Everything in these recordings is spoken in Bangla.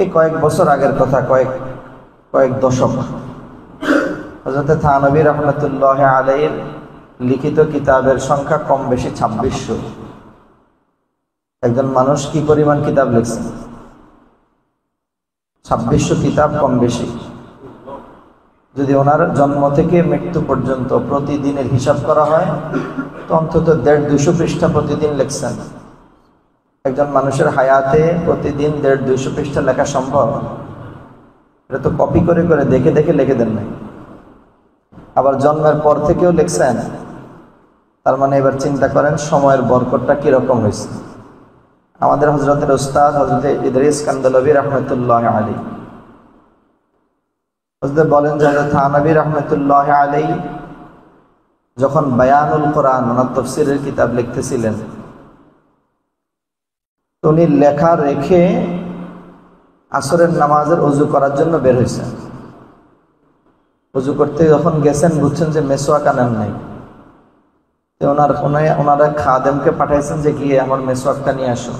এই কয়েক বছর আগের কথা, কয়েক দশক। হযরত থানবী রহমতুল্লাহ আলাইহির লিখিত কিতাবের সংখ্যা কম বেশি 2600। একজন মানুষ কি পরিমাণ কিতাব লিখছেন? 2600 কিতাব কম বেশি। যদি ওনার জন্ম থেকে মৃত্যু পর্যন্ত প্রতিদিনের হিসাব করা হয় তো অন্তত 150-200 পৃষ্ঠা প্রতিদিন লিখছেন। একজন মানুষের হায়াতে প্রতিদিন 150-200 পৃষ্ঠা লেখা সম্ভব? এটা তো কপি করে করে দেখে দেখে লিখে দেন নাই। আবার জন্মের পর থেকেও লিখছেন। তার মানে এবার চিন্তা করেন সময়ের বরকতটা কিরকম হয়েছে। আমাদের হযরতের উস্তাদ হযরত ইদ্রিস কান্দলভী রহমতুল্লাহ আলাইহি হযরত বলেন যে হযরত থানবী রহমতুল্লাহ আলাইহি যখন বায়ানুল কোরআন ওনার তাফসীরের কিতাব লিখতেছিলেন, উনি লেখা রেখে আসরের নামাজের ওযু করার জন্য বের হয়েছেন। ওযু করতে যখন গেছেন বুঝছেন যে মেসওয়াক আনেন নাই। ওনারা খাদেমকে পাঠাইছেন যে গিয়ে আমার মেসওয়াকটা নিয়ে আসো।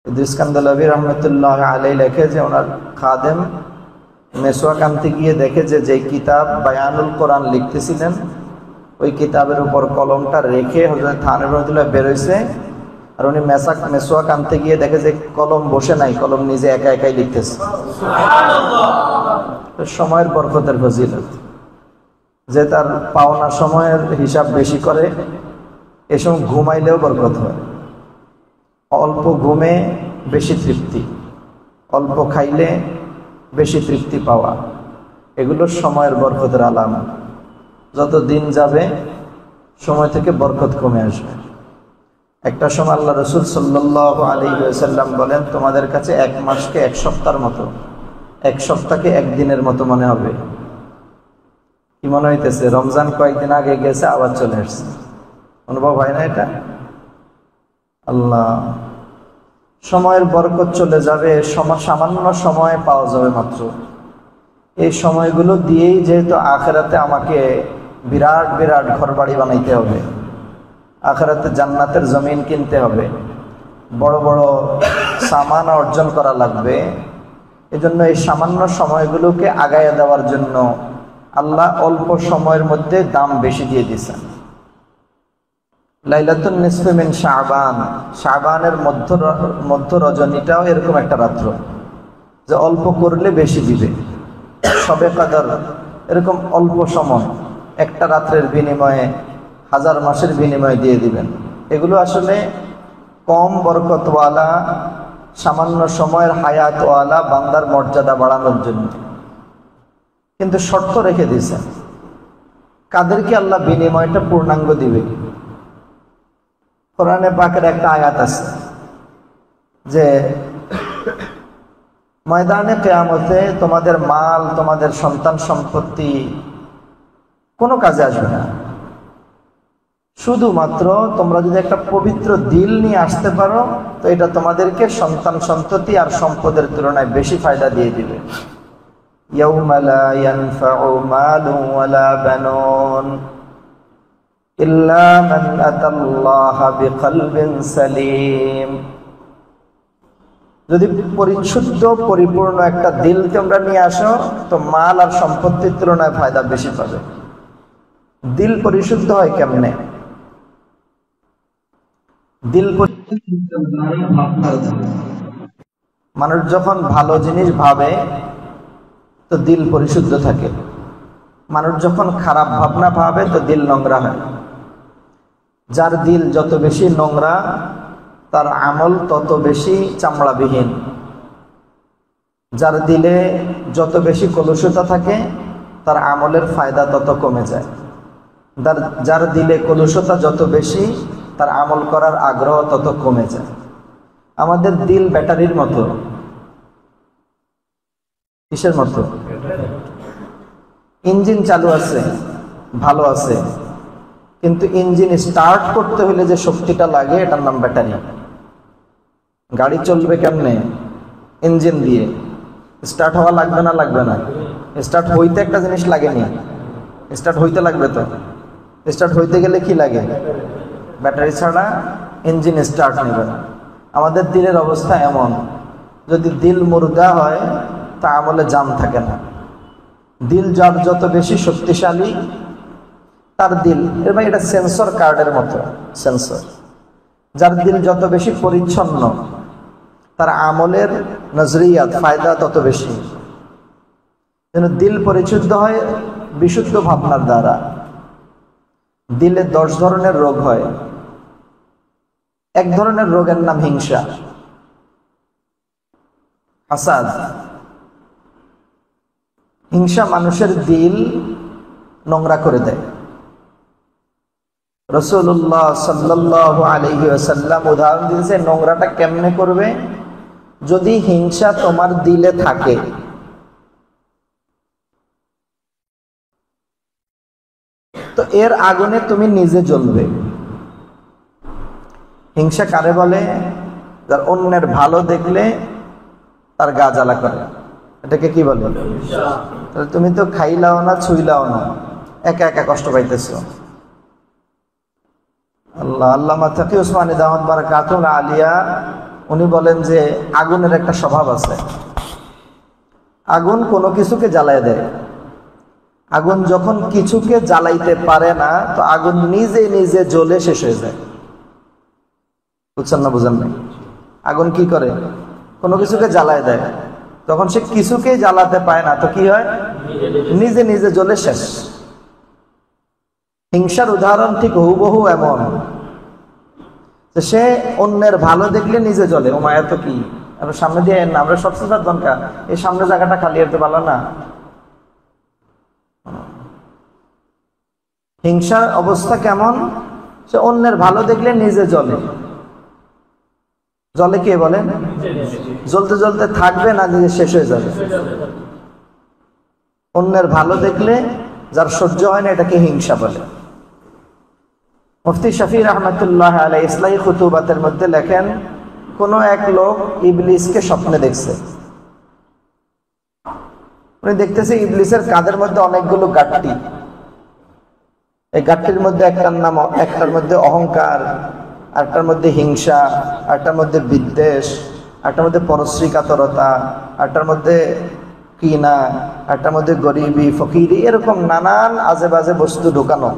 ইদ্রিস কান্দলভী রহমতুল্লাহ আলাইহি লেখে যে ওনার খাদেম মেসওয়াক আনতে গিয়ে দেখে যে কিতাব বায়ানুল কোরআন লিখতেছিলেন ওই কিতাবের উপর কলমটা রেখে হযরত থানবী রহমতুল্লাহ বের হয়েছে। আর উনি মেসওয়াক আনতে গিয়ে দেখে যে কলম বসে নাই, কলম নিজে একা একাই লিখতেছে। সময়ের বরকতের ফজিলত যে তার পাওনা সময়ের হিসাব বেশি করে, এ সময় ঘুমাইলেও বরকত হয়। অল্প ঘুমে বেশি তৃপ্তি, অল্প খাইলে বেশি তৃপ্তি পাওয়া, এগুলো সময়ের বরকতের আলামত। যত দিন যাবে সময় থেকে বরকত কমে আসবে। একটা সময় আল্লাহ রাসূল সাল্লাল্লাহু আলাইহি ওয়াসাল্লাম বলেন, তোমাদের কাছে এক মাসকে এক সপ্তাহের মতো, এক সপ্তাহকে একদিনের মতো মনে হবে। কি মনে হইতেছে? রমজান কয়েকদিন আগে গেছে আবার চলে আসছে। অনুভব হয় না এটা? আল্লাহ, সময়ের বরকত চলে যাবে, সামান্য সময় পাওয়া যাবে মাত্র। এই সময়গুলো দিয়েই যেহেতু আখিরাতে আমাকে বিরাট বিরাট ঘরবাড়ি বানাইতে হবে, আখিরাতে জান্নাতের জমিন কিনতে হবে, বড় বড় সামান অর্জন করা লাগবে। এজন্য এই সামান্য সময়গুলোকে আগায় দেওয়ার জন্য আল্লাহ অল্প সময়ের মধ্যে দাম বেশি দিয়ে দিয়েছেন। লাইলাতুন নিসফে মিন শাবান, শাবানের মধ্য রজনীটাও এরকম একটা রাত্র যে অল্প করলে বেশি দিবে। শবে কদর এরকম অল্প সময়, একটা রাত্রের বিনিময়ে 1000 মাসের বিনিময়ে দিয়ে দিবেন। এগুলো আসলে কম বরকতওয়ালা, সামান্য সময়ের হায়াতওয়ালা বান্দার মর্যাদা বাড়ানোর জন্য। কিন্তু শর্ত রেখে দিয়েছেন, কাদেরকে আল্লাহ বিনিময়টা পূর্ণাঙ্গ দিবে। কোরআনে পাকের একটা আয়াত আছে যে ময়দানে কিয়ামতে তোমাদের মাল, তোমাদের সন্তান সম্পত্তি কোনো কাজে আসবে না, শুধুমাত্র তোমরা যদি একটা পবিত্র দিল নিয়ে আসতে পারো তো এটা তোমাদেরকে সন্তান সন্ততি আর সম্পদের তুলনায় বেশি ফায়দা দিয়ে দিবে। ইয়াউমা লা ইয়ানফাউ মালুন ওয়ালা বানুন ইল্লা মান আতাল্লাহা বিকলবিন সালিম। যদি পরিশুদ্ধ পরিপূর্ণ একটা দিল তোমরা নিয়ে আসো তো মাল আর সম্পত্তির তুলনায় ফায়দা বেশি পাবে। দিল পরিশুদ্ধ হয় কেমনে? দিল মানুষ যখন ভালো জিনিস ভাবে তো দিল পরিশুদ্ধ থাকে, মানুষ যখন খারাপ ভাবনা ভাবে তো দিল নোংরা হয়। যার দিল যত বেশি নোংরা তার আমল তত বেশি চামড়াবিহীন। যার দিলে যত বেশি কলুষতা থাকে তার আমলের ফায়দা তত কমে যায়। যার দিলে কলুষতা যত বেশি তার আমল করার আগ্রহ তত কমে যায়। আমাদের দিল ব্যাটারির মতো। কিসের মতো? ইঞ্জিন চালু আছে, ভালো আছে, কিন্তু ইঞ্জিন স্টার্ট করতে হলে যে শক্তিটা লাগে এটার নাম ব্যাটারি। গাড়ি চলবে কেমনে? ইঞ্জিন দিয়ে। স্টার্ট হওয়া লাগবে না? লাগবে না? স্টার্ট হইতে একটা জিনিস লাগেনি, স্টার্ট হইতে লাগবে তো। স্টার্ট হইতে গেলে কি লাগে? ব্যাটারি ছাড়া ইঞ্জিন স্টার্ট নেবে না। আমাদের দিলের অবস্থা এমন যদি দিল মুর্দা হয় তা আমলে জান থাকে না। দিল যার যত বেশি শক্তিশালী তার দিল, এর ভাই এটা সেন্সর কার্ডের মতো, সেন্সর, যার দিল যত বেশি পরিচ্ছন্ন তার আমলের নজরিয়াত ফায়দা তত বেশি। যেন দিল পরিশুদ্ধ হয় বিশুদ্ধ ভাবনার দ্বারা। দিলে 10 ধরনের রোগ হয়। এক ধরনের রোগের নাম হিংসা, হাসাদ। হিংসা মানুষের দিল নোংরা করে দেয়। রাসূলুল্লাহ সাল্লাল্লাহু আলাইহি ওয়াসাল্লাম উদাহরণ দিয়েছে নোংরাটা কেমনে করবে। যদি হিংসা তোমার দিলে থাকে, তো এর আগুনে তুমি নিজে জ্বলবে। হিংসা কারে বলে? যার অন্যের ভালো দেখলে তার গা জ্বালা করে, এটাকে কি বলে? তাহলে তুমি তো খাইলাও না, ছুইলাও না, একা একা কষ্ট পাইতেছো। আল্লামা তাকি উসমানী দাওয়াত বারাকাতুহু আলিয়া উনি বলেন যে আগুনের একটা স্বভাব আছে। আগুন কোনো কিছুকে জ্বালায় দেয়। আগুন যখন কিছুকে জ্বালাইতে পারে না, তো আগুন নিজে নিজে জ্বলে শেষ হয়ে যায়। বুঝছেন না? বুঝেন নাই? আগুন কি করে? কোনো কিছুকে জ্বালায় দেয়, তখন সে কিছুকে জ্বালাতে পায় না, তো কি হয়? নিজে নিজে জ্বলে শেষ। হিংসার উদাহরণ ঠিক হুবহু এমন যে সে অন্যের ভালো দেখলে নিজে জ্বলে। ও মায়া তো কি, আমরা সামনে দিয়ে না, আমরা সবচেয়ে দরকার এই সামনে জায়গাটা খালি হতে পারলো না। হিংসার অবস্থা কেমন? সে অন্যের ভালো দেখলে নিজে জ্বলে। জ্বলে কে বলেন? জ্বলতে জ্বলতে থাকবে না, নিজে শেষ হয়ে যাবে। অন্যের ভালো দেখলে যার সহ্য হয় না, এটাকে হিংসা বলে। মুফতি শফি রহমতুল্লাহ আলাইহি ইসলাহি খুতুবাতের মধ্যে লেখেন, কোন এক লোক ইবলিসকে স্বপ্নে দেখছে। উনি দেখতেছে ইবলিসের কাঁধের মধ্যে অনেকগুলো গাঁটটি। এই গাঁটটির মধ্যে একটার মধ্যে অহংকার, আরেকটার মধ্যে হিংসা, আরেকটার মধ্যে বিদ্বেষ, আরেকটার মধ্যে পরশ্রী কাতরতা, আরেকটার মধ্যে কিনা, আরেকটার মধ্যে গরিবি ফকিরি, এরকম নানান আজে বাজে বস্তু ঢোকানো।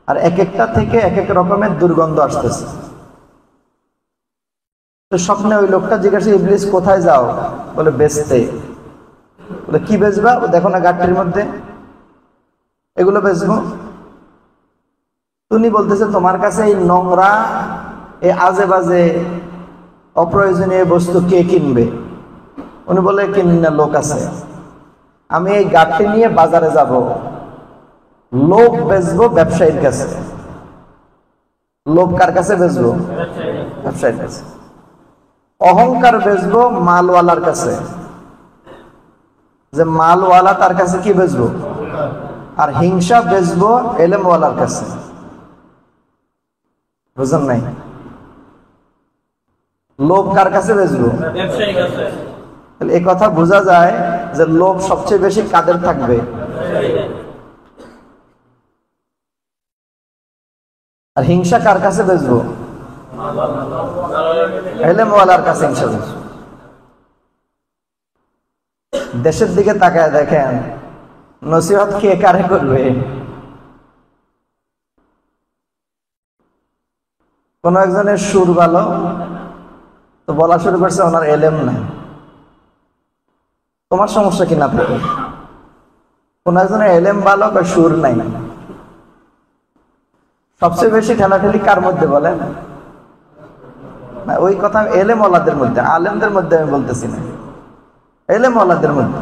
আর এক একটা থেকে এক এক রকমের দুর্গন্ধ আসতেছে। তো স্বপ্নে ওই লোকটা জিজ্ঞাসা, ইবলিস কোথায় যাও? বলে বেচতে। বলে কি বেচবা? দেখো না গাঁটটির মধ্যে, এগুলো বেচবো। উনি বলতেছে তোমার কাছে এই নোংরা, এই আজে বাজে অপ্রয়োজনীয় বস্তু কে কিনবে? উনি বলে কিনে লোক আছে। আমি এই গাঁটটি নিয়ে বাজারে যাব, লোভ বেচবো ব্যবসায়ীর কাছে। লোভ কার কাছে বেচবো? ব্যবসায়ীর কাছে। অহংকার বেচবো মালওয়ালার কাছে, যে মালওয়ালা তার কাছে কি বেচবো? আর হিংসা বেচবো এলেমওয়ালার কাছে। বুঝেন নাই? লোভ কার কাছে বেচবো? ব্যবসায়ীর কাছে। এই কথা বোঝা যায় যে লোভ সবচেয়ে বেশি কাদের থাকবে? আর হিংসা কার কাছে বেচবো? এলেমওয়ালার কাছে হিংসা বেচবো। দেশের দিকে তাকায় দেখেন, নসিহত কে কারে করবে? কোন একজনের সুর ভালো, তো বলা শুরু করছে ওনার এলেম নাই। তোমার সমস্যা কি না থাকে? কোন একজনের এলেম ভালো বা সুর নাই। সবচেয়ে বেশি ঠেলাঠেলি কার মধ্যে বলেন? না, ওই কথা এলেম ওয়ালাদের মধ্যে, আলেমদের মধ্যে আমি বলতেছি না, এলেম ওয়ালাদের মধ্যে।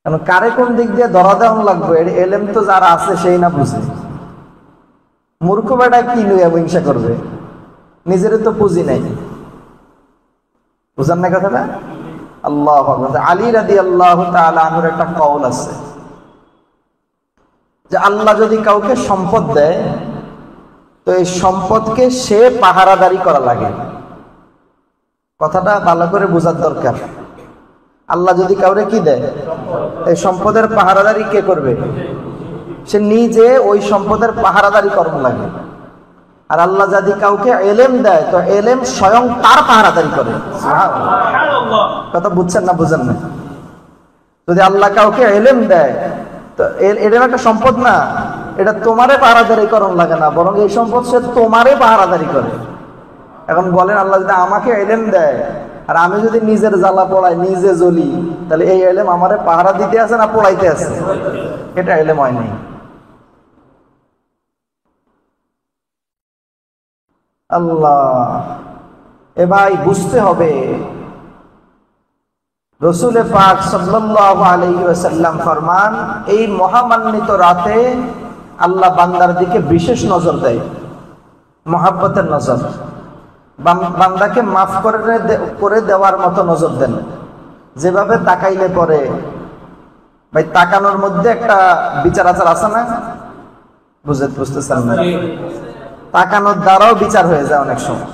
কারণ কারে কোন দিক দিয়ে ধরা দেওয়া লাগবে, এলেম তো যারা আছে সেই না বুঝে। মূর্খ বেটা কি লইয়া হিংসা করবে? নিজের তো পুঁজি নাই। বুঝান না কথাটা? আল্লাহু আকবার। আলী রাদিয়াল্লাহু তাআলা আনহুর একটা কওল আছে যে আল্লাহ যদি কাউকে সম্পদ দেয়, তো এই সম্পদকে সে পাহারাদারি করা লাগে। কথাটা ভালো করে বোঝার দরকার। আল্লাহ যদি কাউরে কি দেয়, এই সম্পদের পাহারাদারি কে করবে? সে নিজে ওই সম্পদের পাহারাদারি কর্ম লাগে। আর আল্লাহ যদি কাউকে এলেম দেয় তো এলেম স্বয়ং তার পাহারাদারি করে। কথা বুঝছেন না বুঝেন না? যদি আল্লাহ কাউকে এলেম দেয় তো এলেম একটা সম্পদ না, এটা তোমারে পাহারাদারি করণ লাগে না, বরং এই সম্পদ সে তোমারে পাহারাদারি করে। এখন বলেন আল্লাহ যদি আমাকে এলেম দেয় আর আমি যদি নিজের জ্বালা পড়াই, নিজে জ্বলি, তাহলে এই এলেম আমারে পাহারা দিতে আছে না পড়াইতে আছে? এটা এলেম হয় নাই। আল্লাহ এ ভাই বুঝতে হবে, রাসূল পাক সাল্লাল্লাহু আলাইহি ওয়াসাল্লাম ফরমান, এই মহামান্বিত রাতে আল্লাহ বান্দার দিকে বিশেষ নজর দেয়, মহাব্বতের নজর। বান্দাকে মাফ করে দেওয়ার মতো নজর দেন। যেভাবে তাকাইলে পরে ভাই, তাকানোর মধ্যে একটা বিচার আচার আছে না? বুঝতেছেন না? তাকানোর দ্বারাও বিচার হয়ে যায় অনেক সময়।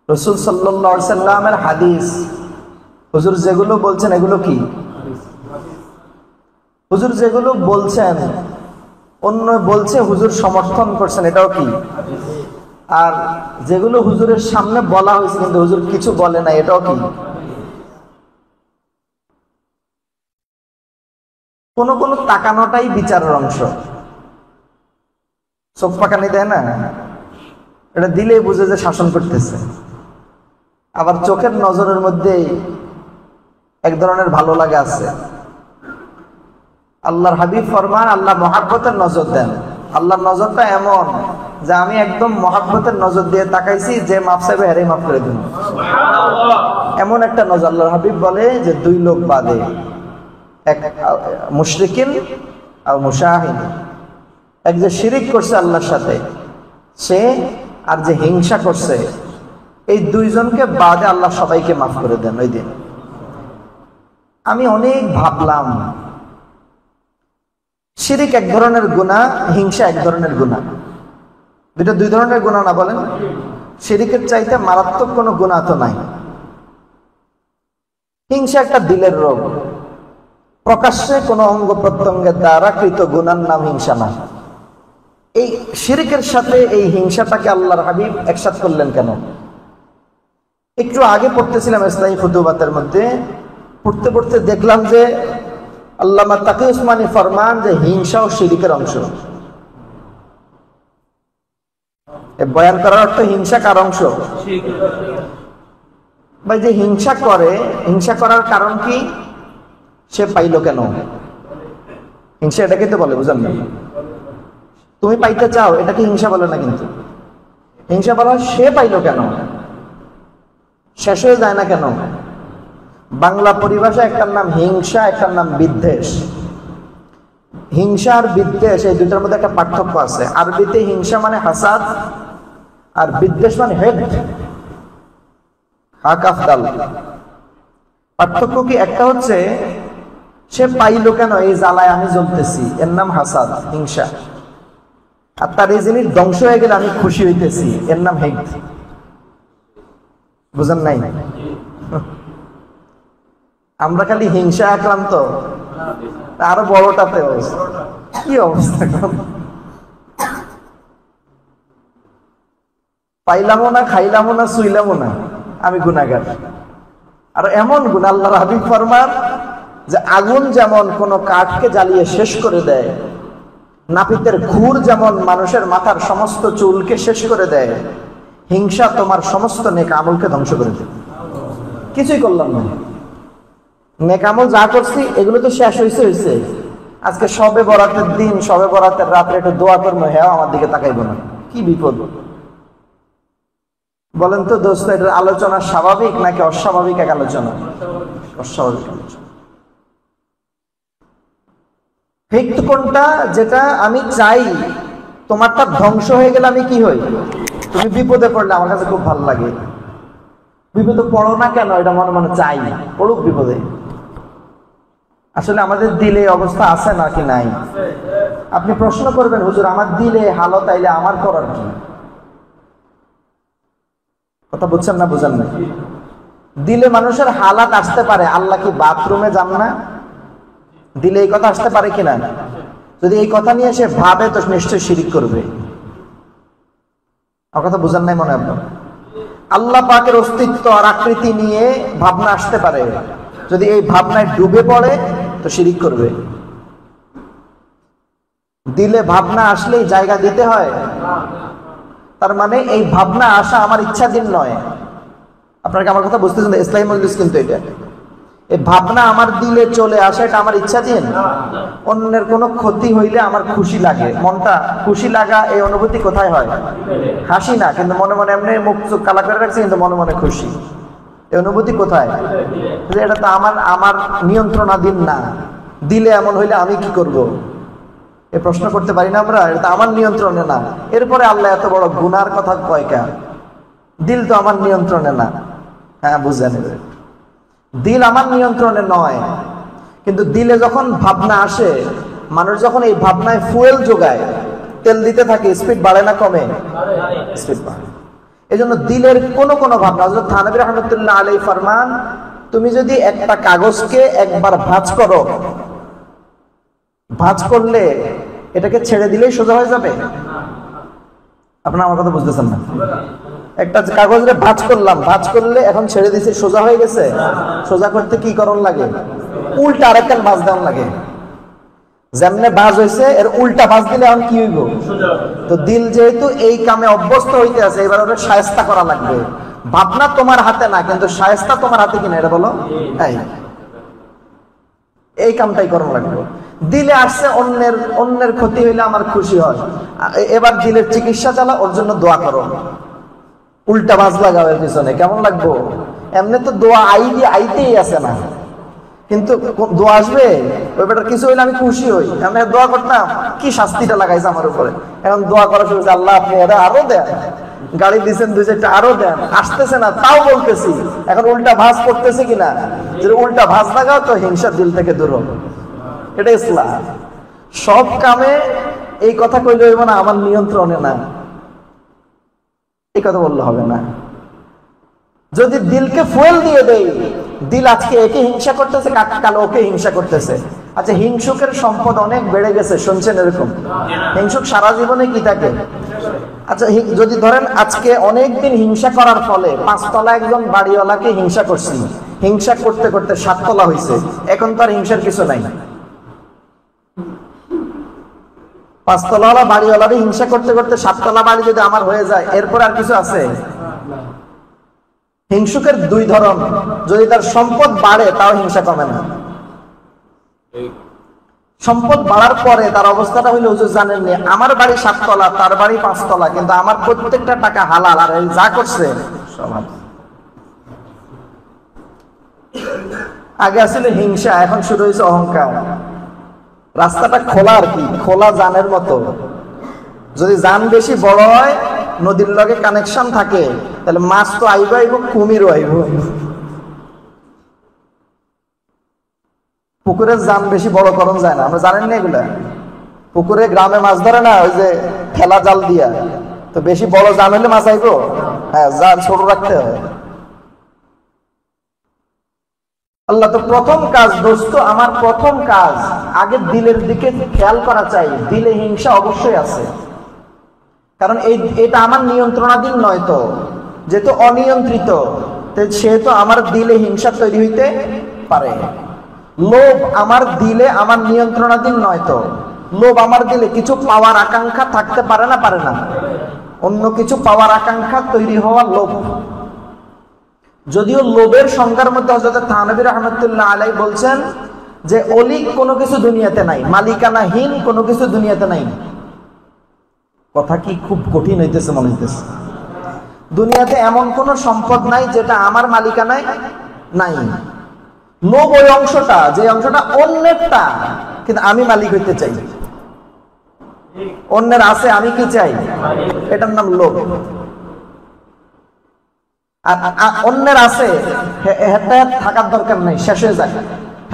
রাসূল সাল্লাল্লাহু আলাইহি সাল্লামের হাদিস, হুজুর যেগুলো বলছেন এগুলো কি? হুজুর যেগুলো বলছেন অন্য বলছে, হুজুর সমর্থন করছেন, এটাও কি? আর যেগুলো হুজুরের সামনে বলা হয়েছে কিন্তু হুজুর কিছু বলে না, এটাও কি? কোন কোন তাকানোটাই বিচারের অংশ। চোখ পাকানি দেয় না, এটা দিলেই বুঝে যে শাসন করতেছে। আবার চোখের নজরের মধ্যে এক ধরনের ভালো লাগা আছে। আল্লাহর হাবিব ফরমান, আল্লাহ মহাব্বতের নজর দেন। আল্লাহর নজরটা এমন যে আমি একদম মহাব্বতের নজর দিয়ে তাকাইছি, যে মাফ চাইবে হেরে মাফ করে দিন, এমন একটা নজর। আল্লাহর হাবিব বলে যে দুই লোক বাদে, এক মুশরিকিন আর মুশাহিন, এক যে শিরিক করছে আল্লাহর সাথে সে, আর যে হিংসা করছে, এই দুইজনকে বাদে আল্লাহ সবাইকে মাফ করে দেন ওই দিন। আমি অনেক ভাবলাম, শিরিক এক ধরনের গুনাহ, হিংসা এক ধরনের গুনাহ, দুইটা দুই ধরনের গুনাহ না বলেন? শিরিকের চাইতে মারাত্মক কোনো গুনাহ তো নাই। হিংসা একটা দিলের রোগ, প্রকাশ্যে কোনো অঙ্গ প্রত্যঙ্গের দ্বারা কৃত গুনার নাম হিংসা না। এই শিরিকের সাথে এই হিংসাটাকে আল্লাহর হাবিব একসাথ করলেন কেন? একটু আগে পড়তেছিলাম ইসলামী ফুতুবাতের মধ্যে, পড়তে পড়তে দেখলাম যে আল্লামা তাকি উসমানী ফরমান যে হিংসা ও শিরিকের অংশ। বয়ান করার অর্থ হিংসা কার অংশ? ভাই যে হিংসা করে, হিংসা করার কারণ কি? সে পাইলো কেন? হিংসা এটাকে তো বলে, বুঝলেন না? তুমি পাইতে চাও, এটাকে হিংসা বলে না, কিন্তু হিংসা বলা সে পাইলো কেন, শেষ হয়ে যায় না কেন? বাংলা পরিভাষা একটার নাম হিংসা, একটার নাম বিদ্বেষ। হিংসা আর বিদ্বেষ এই দুটার মধ্যে একটা পার্থক্য আছে। আরবিতে হিংসা মানে হাসাদ আর বিদ্বেষ মানে হেড, হাকাফ দাল। পার্থক্য কি? একটা হচ্ছে সে পাইলো কেন, এই জ্বালায় আমি জ্বলতেছি, এর নাম হাসাদ, হিংসা। আর তার এই জিনিস ধ্বংস হয়ে গেলে আমি খুশি হইতেছি, এর নাম হেড। বুঝেন নাই? আমরা খালি হিংসা আক্রান্ত, আরো বড়টাতে অবস্থা। কি অবস্থা! পাইলামও না, খাইলামও না, শুইলামও না, আমি গুনাহগার। আর এমন গুণ, আল্লাহর হাবিব ফরমান যে আগুন যেমন কোন কাঠকে জ্বালিয়ে শেষ করে দেয়, নাপিতের খুর যেমন মানুষের মাথার সমস্ত চুলকে শেষ করে দেয়, হিংসা তোমার সমস্ত নেক আমলকে ধ্বংস করে দেয়। কিছুই করলাম না, নেক আমল যা করছি এগুলো তো শেষ হয়েছে। আজকে সবে বরাতের দিন, সবে বরাতের রাত্রে একটু দোয়া করবো, হ্যাঁ আমার দিকে তাকাইব না, কি বিপদ! বলেন তো দোস্ত, এটার আলোচনা স্বাভাবিক নাকি অস্বাভাবিক এক আলোচনা? অস্বাভাবিক আলোচনা। ঠিক কোনটা? যেটা আমি চাই তোমারটা ধ্বংস হয়ে গেলে আমি কি হই? তুমি বিপদে পড়লে আমার কাছে খুব ভালো লাগে। বিপদে পড়ো না কেন, এটা মনে মনে চাই পড়ুক বিপদে। আসলে আমাদের দিলে অবস্থা আছে নাকি নাই? আপনি প্রশ্ন করবেন, হুজুর আমার দিলে হালত আইলে আমার করার কি? কথা বুঝছেন না বুঝেন না? দিলে মানুষের হালাত আসতে পারে। আল্লাহ কি বাথরুমে যান না? দিলে এই কথা আসতে পারে কিনা? যদি এই কথা নিয়ে সে ভাবে তো নিশ্চয়ই শিরিক করবে। আমার কথা বুঝেন নাই মনে আপনার? আল্লাহ পাকের অস্তিত্ব আর আকৃতি নিয়ে ভাবনা আসতে পারে, যদি এই ভাবনায় ডুবে পড়ে তো শিরিক করবে। দিলে ভাবনা আসলেই জায়গা দিতে হয়, তার মানে এই ভাবনা আসা আমার ইচ্ছাধীন নয়। আপনাকে আমার কথা বুঝতেছেন? ইসলামী মজলিস কিন্তু এটা, এই ভাবনা আমার দিলে চলে আসে, এটা আমার ইচ্ছাধীন। অন্যের কোনো ক্ষতি হইলে আমার খুশি লাগে, মনটা খুশি লাগা, এই অনুভূতি কোথায় হয়? হাসি না, কিন্তু মনে মনে এমনি মুখ চোখ কালা করে রাখছে, কিন্তু মনে মনে খুশি। এই অনুভূতি কোথায়? এটা তো আমার নিয়ন্ত্রণাধীন না। দিলে এমন হইলে আমি কি করব? এ প্রশ্ন করতে পারি না আমরা? এটা তো আমার নিয়ন্ত্রণে না। এরপরে আল্লাহ এত বড় গুনার কথা কয় কেন? দিল তো আমার নিয়ন্ত্রণে না। হ্যাঁ, বুঝে নেবে, দিল আমার নিয়ন্ত্রণে নয়, কিন্তু দিলে যখন ভাবনা আসে, মানুষ যখন এই ভাবনায় ফুয়েল যোগায়, তেল দিতে থাকে, স্পিড বাড়ে না কমে? স্পিড বাড়ে। এই জন্য দিলের কোন কোন ভাবনা, হযরত থানবী রাহমাতুল্লাহ আলাইহি ফরমান, তুমি যদি একটা কাগজকে একবার ভাঁজ করো, ভাঁজ করলে এটাকে ছেড়ে দিলেই সোজা হয়ে যাবে? আপনারা আমার কথা বুঝতেছেন না? একটা কাগজে ভাঁজ করলাম, ভাঁজ করলে এখন ছেড়ে দিছি, সোজা হয়ে গেছে? সোজা করতে কি করণ লাগে? উল্টা আরেকটা ভাঁজ দেওয়ান লাগে। যেমনে ভাঁজ হয়েছে এর উল্টা ভাঁজ দিলে এখন কি হইব? তো দিল যেহেতু এই কামে অভ্যস্ত হইতে আছে, এবার ওটা শায়েস্তা করা লাগবে। ভাবনা তোমার হাতে না, কিন্তু শায়েস্তা তোমার হাতে কিনা, এটা বলো? এই কামটাই করণ লাগবে। দিলে আসছে অন্যের ক্ষতি হইলে আমার খুশি হয়, এবার দিলের চিকিৎসা চালা, ওর জন্য দোয়া করো, উল্টা ভাঁজ লাগাও এর পিছনে, কেমন লাগবো? এমনি তো দোয়া আইতেই আছে না, কিন্তু দোয়া আসবে, ওই বেটার কিছু হইলে আমি খুশি হই। আমি দোয়া করতাম, কি শাস্তিটা লাগাইছে আমার উপরে, এখন দোয়া করা শুরু করছে, আল্লাহ আপনি এটা আরো দেন, গাড়ি দিচ্ছেন 2-4টা, আরো দেন, আসতেছে না তাও বলতেছি, এখন উল্টা ভাঁজ করতেছে কিনা, যে উল্টা ভাঁজ লাগাও তো হিংসা দিল থেকে দূর হবে। এটা ইসলাম। সব কামে এই কথা কইলে হইব না আমার নিয়ন্ত্রণে না, এই কথা বললে হবে না। যদি দিলকে ফুয়েল দিয়ে দেই, দিল আজকে একে হিংসা করতেছে, কাল ওকে হিংসা করতেছে। আচ্ছা, হিংসুকের সম্পদ অনেক বেড়ে গেছে, শুনছেন এরকম? হিংসুক সারা জীবনে কি থাকে? আচ্ছা, যদি ধরেন আজকে অনেকদিন হিংসা করার ফলে 5 তলা একজন বাড়িওয়ালাকে হিংসা করছি, হিংসা করতে করতে 7 তলা হয়েছে, এখন তো আর হিংসার কিছু নাই। 5 তলাওয়ালা বাড়িওয়ালারে হিংসা করতে করতে 7 তলা বাড়ি যদি আমার হয়ে যায়, এরপর আর কিছু আছে? হিংসুকের 2 ধরন, যদি তার সম্পদ বাড়ে তাও হিংসা কমে না। সম্পদ বাড়ার পরে তার অবস্থাটা হইলে, হুজুর জানেননি, আমার বাড়ি 7 তলা, তার বাড়ি 5 তলা, কিন্তু আমার প্রত্যেকটা টাকা হালাল, আর যা করছে সমান। আগে আসলে হিংসা, এখন শুরু হয়েছে অহংকার। রাস্তাটা খোলা, আর কি খোলা জানের মতো। যদি জান বেশি বড় হয়, নদীর লগে কানেকশন থাকে, তাহলে মাছ তো আইব, কুমিরও আইব। পুকুরের জান বেশি বড় করণ যায় না, আমরা জানেন না এগুলা? পুকুরে গ্রামে মাছ ধরে না, ওই যে ঠেলা জাল দিয়া, তো বেশি বড় জান হলে মাছ আইব? হ্যাঁ, জাল ছোট রাখতে হয়। আল্লাহ তো প্রথম কাজ, দোস্ত আমার প্রথম কাজ, আগে দিলের দিকে খেয়াল করা চাই। দিলে হিংসা অবশ্যই আছে, কারণ এটা আমার নিয়ন্ত্রণাধীন নয়, তো যেহেতু অনিয়ন্ত্রিত, সেহেতু আমার দিলে হিংসা তৈরি হইতে পারে। লোভ আমার দিলে আমার নিয়ন্ত্রণাধীন নয়, তো লোভ আমার দিলে কিছু পাওয়ার আকাঙ্ক্ষা থাকতে পারে না? পারে না? অন্য কিছু পাওয়ার আকাঙ্ক্ষা তৈরি হওয়া লোভ। যদিও লোভের সংজ্ঞার মধ্যে হযরত থানবী রাহমাতুল্লাহ আলাইহি বলছেন যে অলি কোনো কিছু দুনিয়াতে নাই, মালিকানাহীন কোনো কিছু দুনিয়াতে নাই। কথা কি খুব কঠিন হইতেছে মনে হইতেছে? দুনিয়াতে এমন কোন সম্পদ নাই যেটা আমার মালিকানায় নাই। লোভ ওই অংশটা, যে অংশটা অন্যেরটা, কিন্তু আমি মালিক হইতে চাই। অন্যের আছে, আমি কি চাই? এটার নাম লোভ। আর অন্যের আছে, থাকার দরকার নাই, শেষ হয়ে যাক।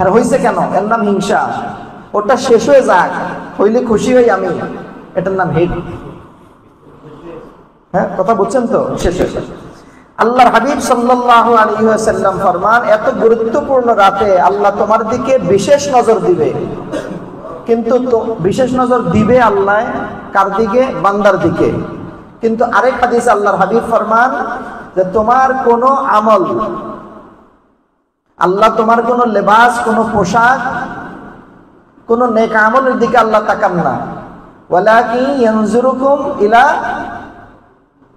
আর হইছে কেন? এর নাম হিংসা। ওটা শেষ হয়ে যাক, হইলে খুশি হই আমি, এটার নাম হেট। হ্যাঁ, কথা বুঝছেন তো? শেষ হয়ে যাক। আল্লাহর হাবিব সাল্লাল্লাহু আলাইহি ওয়াসাল্লাম ফরমান, এত গুরুত্বপূর্ণ রাতে আল্লাহ তোমার দিকে বিশেষ নজর দিবে। কিন্তু তো বিশেষ নজর দিবে আল্লাহ কার দিকে? বান্দার দিকে। কিন্তু আরেক হাদিস আল্লাহর হাবিব ফরমান যে তোমার কোনো আমল, আল্লাহ তোমার কোনো লেবাস, কোনো পোশাক, কোনো নেক আমলের দিকে আল্লাহ তাকান না, ওয়ালাকিন ইয়ানজুরুকুম ইলা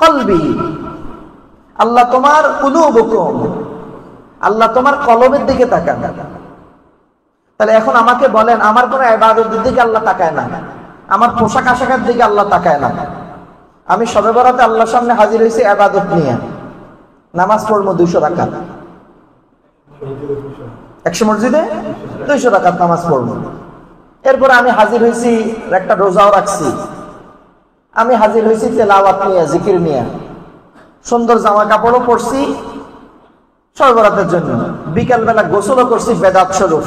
কলবি, আল্লাহ তোমার কুলুবুকুম, আল্লাহ তোমার কলবের দিকে তাকান। তাহলে এখন আমাকে বলেন, আমার কোনো ইবাদতের দিকে আল্লাহ তাকায় না, আমার পোশাক আশাকের দিকে আল্লাহ তাকায় না। আমি শবে বরাতে আল্লাহর সামনে হাজির হয়েছি ইবাদত নিয়ে, নামাজ পড়বো 200 রাকাত, 100 মসজিদে 200 রাকাত নামাজ পড়বো। এরপরে আমি হাজির হয়েছি, একটা রোজাও রাখছি, আমি হাজির হয়েছি তেলাওয়াত নিয়ে, জিকির নিয়ে, সুন্দর জামা কাপড়ও পরছি শবে বরাতের জন্য, বিকাল বেলা গোসলও করছি বেদাত স্বরূপ,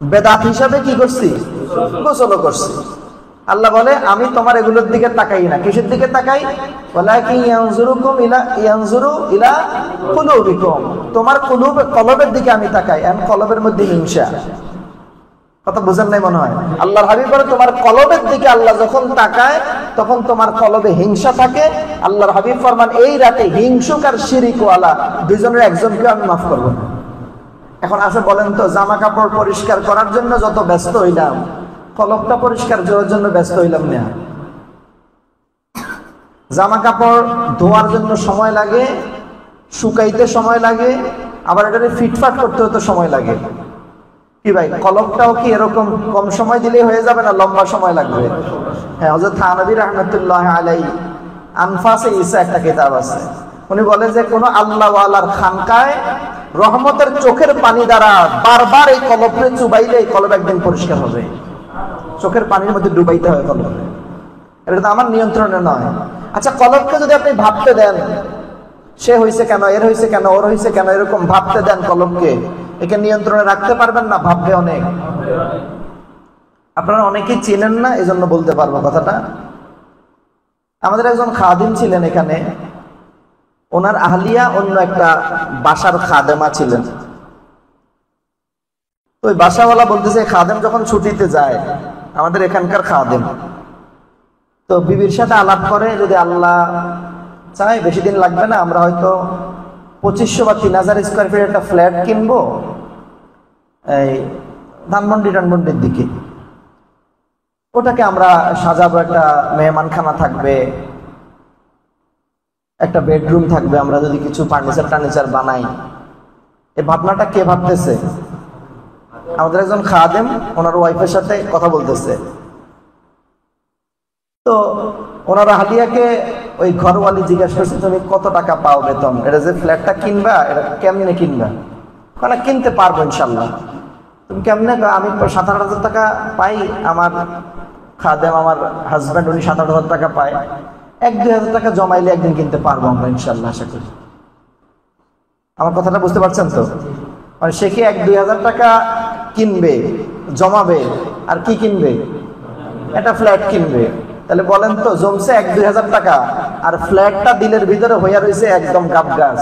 বেদাত হিসাবে কি করছি, গোসলও করছি। আল্লাহ বলে আমি তোমার এগুলোর দিকে তাকাই না। কিসের দিকে তাকাই? ওয়ালাকিন ইয়ানজুরুকুম ইয়ানজুরু ইলা কুলুবিকুম, তোমার কলবের দিকে আমি তাকাই। এমন কলবের মধ্যে হিংসা, কথা বুঝেন নাই মনে হয়। আল্লাহর হাবিব বলে তোমার কলবের দিকে আল্লাহ যখন তাকায় তখন তোমার কলবে হিংসা থাকে। আল্লাহর হাবিব ফরমান এই রাতে হিংসুক আর শিরিকওয়ালা দুইজনের একজনকে আমি মাফ করব না। এখন আসে বলেন তো, জামা কাপড় পরিষ্কার করার জন্য যত ব্যস্ত হইলাম, কলবটা পরিষ্কার করার জন্য ব্যস্ত হইলাম না। জামা কাপড় ধোয়ার জন্য সময় লাগে, শুকাইতে সময় লাগে, আবার এটাকে ফিটফাট করতে হতে সময় লাগে। কি ভাই, কলবটাও কি এরকম কম সময় দিলেই হয়ে যাবে না লম্বা সময় লাগবে? হ্যাঁ, হযরত থানবী রাহমাতুল্লাহ আলাইহি আনফাসে ঈসা একটা কিতাব আছে, উনি বলে যে কোন আল্লাহ ওয়ালার খানকায় রহমতের চোখের পানি দ্বারা বারবার এই কলবকে চুবাইলে এই কলব একদিন পরিষ্কার হবে। চোখের পানির মধ্যে ডুবাইতে হয় কলব, এটা তো আমার নিয়ন্ত্রণে নয়। আচ্ছা, কলবকে যদি আপনি ভাবতে দেন সে হয়েছে কেন, এর হয়েছে কেন, ওর হয়েছে কেন, এরকম ভাবতে দেন কলবকে, একে নিয়ন্ত্রণে রাখতে পারবেন না? ভাববে অনেক। আপনারা অনেকেই চেনেন না, এই জন্য বলতে পারবো কথাটা। আমাদের একজন খাদিম ছিলেন এখানে, ওনার আহলিয়া অন্য একটা বাসার খাদেমা ছিলেন। তো ওই বাসাওয়ালা বলতেছে খাদেম যখন ছুটিতে যায়, আমাদের এখানকার খাদেম, তো বিবির সাথে আলাপ করে যদি আল্লাহ চায় বেশি দিন লাগবে না, আমরা হয়তো 2500 বা 3000 স্কোয়ার ফিট একটা ফ্ল্যাট কিনবো এই ধানমন্ডির দিকে। ওটাকে আমরা সাজাবো, একটা মেহমানখানা থাকবে, একটা বেডরুম থাকবে, আমরা যদি কিছু ফার্নিচার বানাই। এই ভাবনাটা কে ভাবতেছে? আমাদের একজন খাদেম ওনার ওয়াইফের সাথে কথা বলতেছে। তো ওনার আহলিয়াকে ওই ঘরওয়ালি জিজ্ঞাসা করছে, তুমি কত টাকা পাও বেতন? এটা যে ফ্ল্যাটটা কিনবা, এটা কেমনে কিনবা? মানে কিনতে পারবো ইনশাল্লাহ। তুমি কেমনে? আমি 7-8 টাকা পাই, আমার খাদেম আমার হাজব্যান্ড উনি 7-8 টাকা পায়, 1-2 টাকা জমাইলে একদিন কিনতে পারবো আমরা ইনশাল্লাহ, আশা করি। আমার কথাটা বুঝতে পারছেন তো? মানে সে কি 1-2 টাকা কিনবে, জমাবে, আর কি কিনবে? একটা ফ্ল্যাট কিনবে। তাহলে বলেন তো, জমছে 1-2 টাকা, আর ফ্ল্যাটটা দিলের ভিতরে হইয়া রয়েছে একদম গাব গাছ।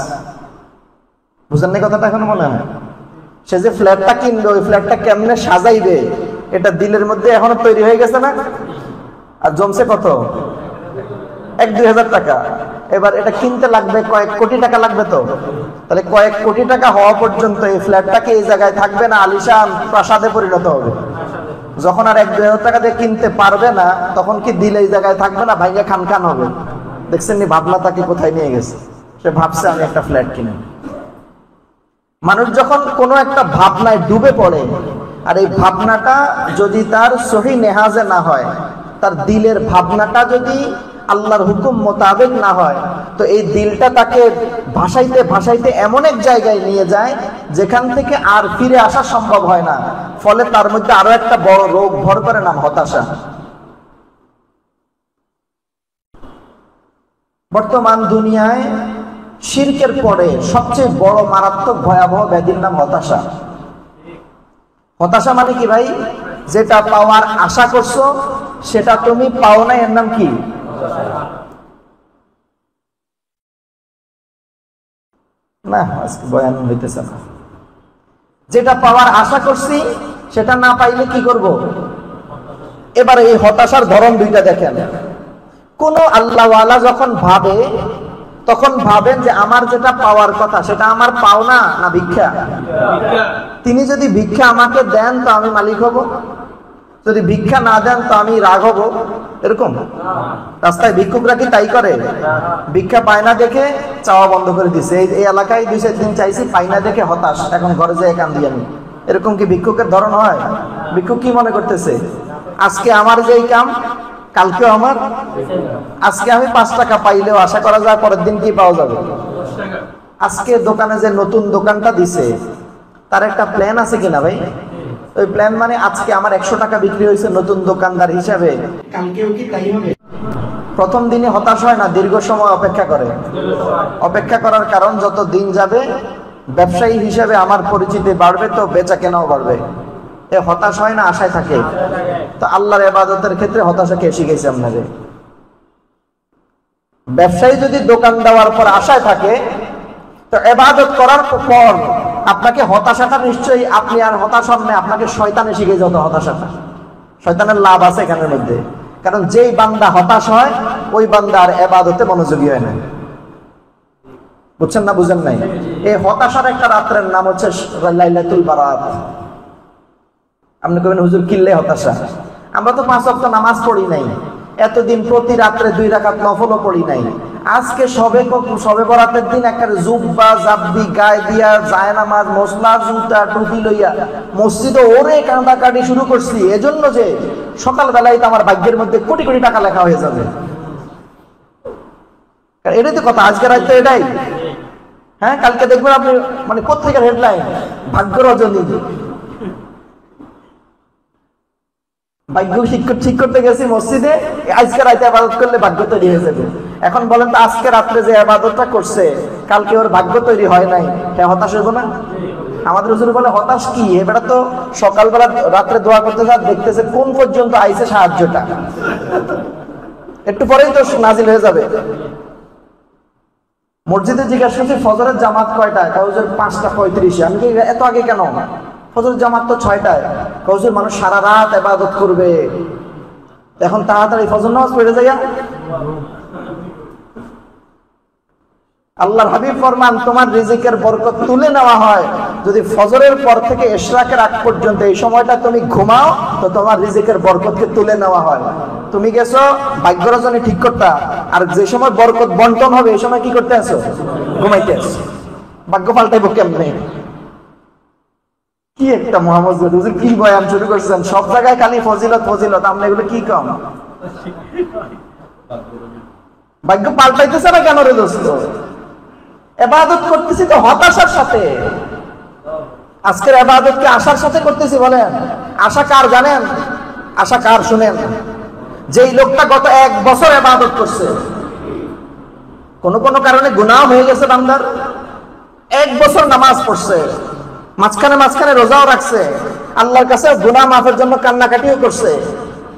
বুঝেন না কথাটা? এখন মনে হয় সে যে ফ্ল্যাটটা কিনবে, ওই ফ্ল্যাটটা কেমনে সাজাইবে এটা দিলের মধ্যে এখনো তৈরি হয়ে গেছে না? আর জমছে কত? 1-2 টাকা। এবার এটা কিনতে লাগবে কয়েক কোটি টাকা লাগবে। তো তাহলে কয়েক কোটি টাকা হওয়া পর্যন্ত এই ফ্ল্যাটটাকে এই জায়গায় থাকবে না, আলিশান প্রাসাদে পরিণত হবে। যখন আর 1-2 টাকা দিয়ে কিনতে পারবে না, তখন কি দিল এই জায়গায় থাকবে না, ভাইয়া খান হবে। দেখছেন নি ভাবনা তাকে কোথায় নিয়ে গেছে? সে ভাবছে আমি একটা ফ্ল্যাট কিনে। মানুষ যখন কোনো একটা ভাবনায় ডুবে পড়ে, আর এই ভাবনাটা যদি তার সহি নেহাজে না হয়, তার দিলের ভাবনাটা যদি আল্লাহর হুকুম মোতাবেক না হয়, তো এই দিলটা তাকে ভাসাইতে এমন এক জায়গায় নিয়ে যায় যেখান থেকে আর ফিরে আসা সম্ভব হয় না। ফলে তার মধ্যে আরো একটা বড় রোগ ভর করে, নাম হতাশা। বর্তমান দুনিয়ায় শিরকের পরে সবচেয়ে বড় মারাত্মক ভয়াবহ ব্যাধির নাম হতাশা। হতাশা মানে কি ভাই? যেটা পাওয়ার আশা করছো সেটা তুমি পাও না, এর নাম কি? না, আজকে বয়ান হইতেছে না। যেটা পাওয়ার আশা করছি সেটা না পাইলে কি করব? এবার এই হতাশার ধরন দুইটা দেখেন। কোন আল্লাহওয়ালা যখন ভাবে, তখন ভাবেন যে আমার যেটা পাওয়ার কথা সেটা আমার পাওনা না ভিক্ষা। তিনি যদি ভিক্ষা আমাকে দেন তো আমি মালিক হব, যদি ভিক্ষা না দেন তো আমি রাগ হব। এরকম রাস্তায় ভিক্ষুকরা কি তাই করে? ভিক্ষা পায় না দেখে চাওয়া বন্ধ করে দিছে। এই এলাকায় 2-4 দিন চাইছি, পাই না দেখে হতাশ, এখন ঘরে যেয়ে কান্দি আমি। এরকম কি ভিক্ষুকের ধরন হয়? ভিক্ষুক কি মনে করতেছে, আজকে আমার যেই কাম কালকেও আমার, আজকে আমি 5 টাকা পাইলেও আশা করা যায় পরের দিন কি পাওয়া যাবে। আজকে দোকানে যে নতুন দোকানটা দিছে তার একটা প্ল্যান আছে কিনা ভাই? ওই প্ল্যান মানে আজকে আমার 100 টাকা বিক্রি হয়েছে নতুন দোকানদার হিসাবে, কালকেও কি তাই হবে? প্রথম দিনে হতাশ হয় না, দীর্ঘ সময় অপেক্ষা করে। অপেক্ষা করার কারণ যত দিন যাবে ব্যবসায়ী হিসেবে আমার পরিচিতি বাড়বে, তো বেচা কেনাও বাড়বে। এ হতাশ হয় না, আশায় থাকে। তো আল্লাহর ইবাদতের ক্ষেত্রে হতাশা কে শিখেছে আপনাদের? ব্যবসায়ী যদি দোকান দেওয়ার পর আশায় থাকে, তো ইবাদত করার পর আপনাকে হতাশাটা নিশ্চয়ই, আপনি আর হতাশ হন না, আপনাকে শয়তানে শিখে যত হতাশাটা। শয়তানের লাভ আছে এখানের মধ্যে, কারণ যেই বান্দা হতাশ হয় ওই বান্দা আর ইবাদতে মনোযোগী হয় না। বুঝছেন না? বুঝেন নাই? এই হতাশার একটা রাত্রের নাম হচ্ছে লাইলাতুল বারাত। আপনি কবেন হুজুর কিল্লে হতাশা? আমরা তো 5 ওয়াক্ত নামাজ পড়ি নাই, এতদিন প্রতি রাত্রে 2 রাকাত নফলও পড়ি নাই। আজকে সবে বরাতের দিন একটা জুব্বা জাব্বি গায়ে দিয়া জায়নামাজ মসলা জুতা টুপি লইয়া মসজিদে ওরে কাঁদাকাটি শুরু করছি, এজন্য যে সকালবেলায় তো আমার ভাগ্যের মধ্যে কোটি কোটি টাকা লেখা হয়ে যাবে। এটাই তো কথা, আজকে রাত তো এটাই। হ্যাঁ, কালকে দেখবেন আপনি মানে পত্রিকার হেডলাইন, ভাগ্য রজনী, ভাগ্য ঠিক করতে গেছি মসজিদে, আজকে রাতে ইবাদত করলে ভাগ্য তৈরি হয়ে যাবে। এখন বলেন তো আজকে রাত্রে যে ইবাদতটা করছে কালকে ওর ভাগ্য তৈরি হয় নাই, হ্যাঁ হতাশ হইব না? আমাদের হুজুর বলে হতাশ কি, এবারে তো সকালবেলা রাত্রে দোয়া করতে যা দেখতেছে কোন পর্যন্ত আইছে সাহায্যটা, একটু পরেই তো নাজিল হয়ে যাবে। মসজিদে জিজ্ঞাসা করছি ফজরের জামাত কয়টায়? হুজুর 5:35। আমি কি এত আগে কেন? ফজরের জামাত তো 6টায়। হুজুর মানুষ সারা রাত ইবাদত করবে, এখন তাড়াতাড়ি ফজর নামাজ পড়ে যায়। আল্লাহর হাবিব ফরমান, তোমার রিজিকের বরকত তুলে নেওয়া হয় যদি ফজরের পর থেকে ইশরাকের আগ পর্যন্ত এই সময়টা তুমি ঘুমাও, তো তোমার রিজিকের বরকতকে তুলে নেওয়া হয়। তুমি গেছো ভাগ্য রজনী ঠিক করতা, আর যে সময় বরকত বন্টন হবে এই সময় কি করতে আসো? ঘুমাইতে আসো। ভাগ্য পাল্টাইবো কেমনে? কি একটা মোহাম্মদ হুজুর কি বয়ান শুরু করছেন, সব জায়গায় খালি ফজিলত ফজিলত, আমরা এগুলো কি কম? ভাগ্য পাল্টাইতেছে না কেন রে দোস্ত? ইবাদত করতেছি তো হতাশার সাথে। আজকের ইবাদতকে আশার সাথে করতেছি বলেন? আশা কার জানেন? আশা কার শুনেন? যেই লোকটা গত 1 বছর ইবাদত করছে, কোন কারণে গুনাহ হয়ে গেছে বান্দার, 1 বছর নামাজ পড়ছে, মাঝখানে রোজাও রাখছে, আল্লাহর কাছে গুনাহ মাফের জন্য কান্নাকাটিও করছে,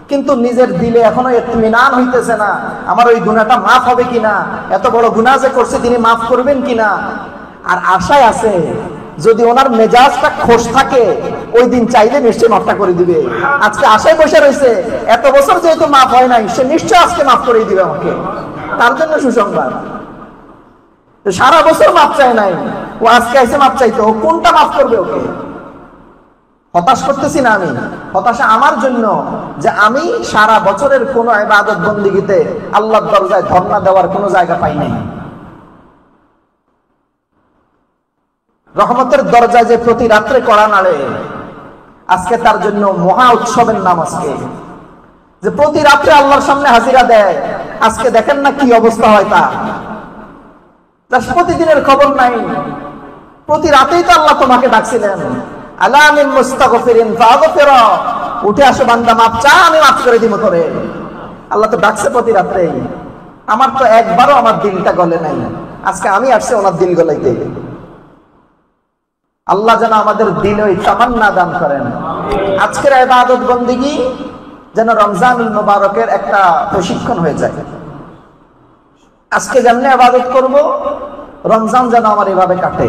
কিন্তু নিজের দিলে এখনো ইত্মিনান হইতেছে না আমার ওই গুনাহটা মাফ হবে কিনা, এত বড় গুনাহ যে করছে তিনি মাফ করবেন কিনা। আর আশায় আছে যদি ওনার মেজাজটা খোশ থাকে ওই দিন চাইলে নিশ্চয়ই মাফটা করে দিবে। আজকে আশায় বসে রয়েছে, এত বছর যেহেতু মাফ হয় নাই সে নিশ্চয় আজকে মাফ করে দিবে আমাকে, তার জন্য সুসংবাদ। সারা বছর মাফ চায় নাই, ও আজকে এসে মাফ চাইতো, ও কোনটা মাফ করবে ওকে? হতাশ করতেছি না আমি, হতাশা আমার জন্য যে আমি সারা বছরের কোন ইবাদত বন্দেগীতে আল্লাহর দরজায় ধর্ণা দেওয়ার কোন জায়গা পাই নাই। রহমতের দরজায় যে প্রতি রাত্রে কড়া নাড়ে, আজকে তার জন্য মহা উৎসবের নাম। আজকে যে প্রতি রাত্রে আল্লাহর সামনে হাজিরা দেয়, আজকে দেখেন না কি অবস্থা হয় তার প্রতিদিনের খবর নাই। প্রতি রাতেই তো আল্লাহ তোমাকে ডাকছিলেন, আলা মিন মুস্তাগফিরিন ফাগফির, উঠে আসো বান্দা মাফ চা, আমি মাফ করে দিব তোরে। আল্লাহ তো ডাকছে প্রতি রাত্রেই। আমার তো একবারও আমার দিলটা গলে নাই, আজকে আমি আসছি ওনার দিল গলাইতে। আল্লাহ যেন আমাদের দিলে ওই তামান্না দান করেন। আজকের ইবাদত বন্দেগী যেন রমজানুল মুবারকের একটা প্রশিক্ষণ হয়ে যায়। আজকে যেমনি ইবাদত করব, রমজান যেন আমার এভাবে কাটে।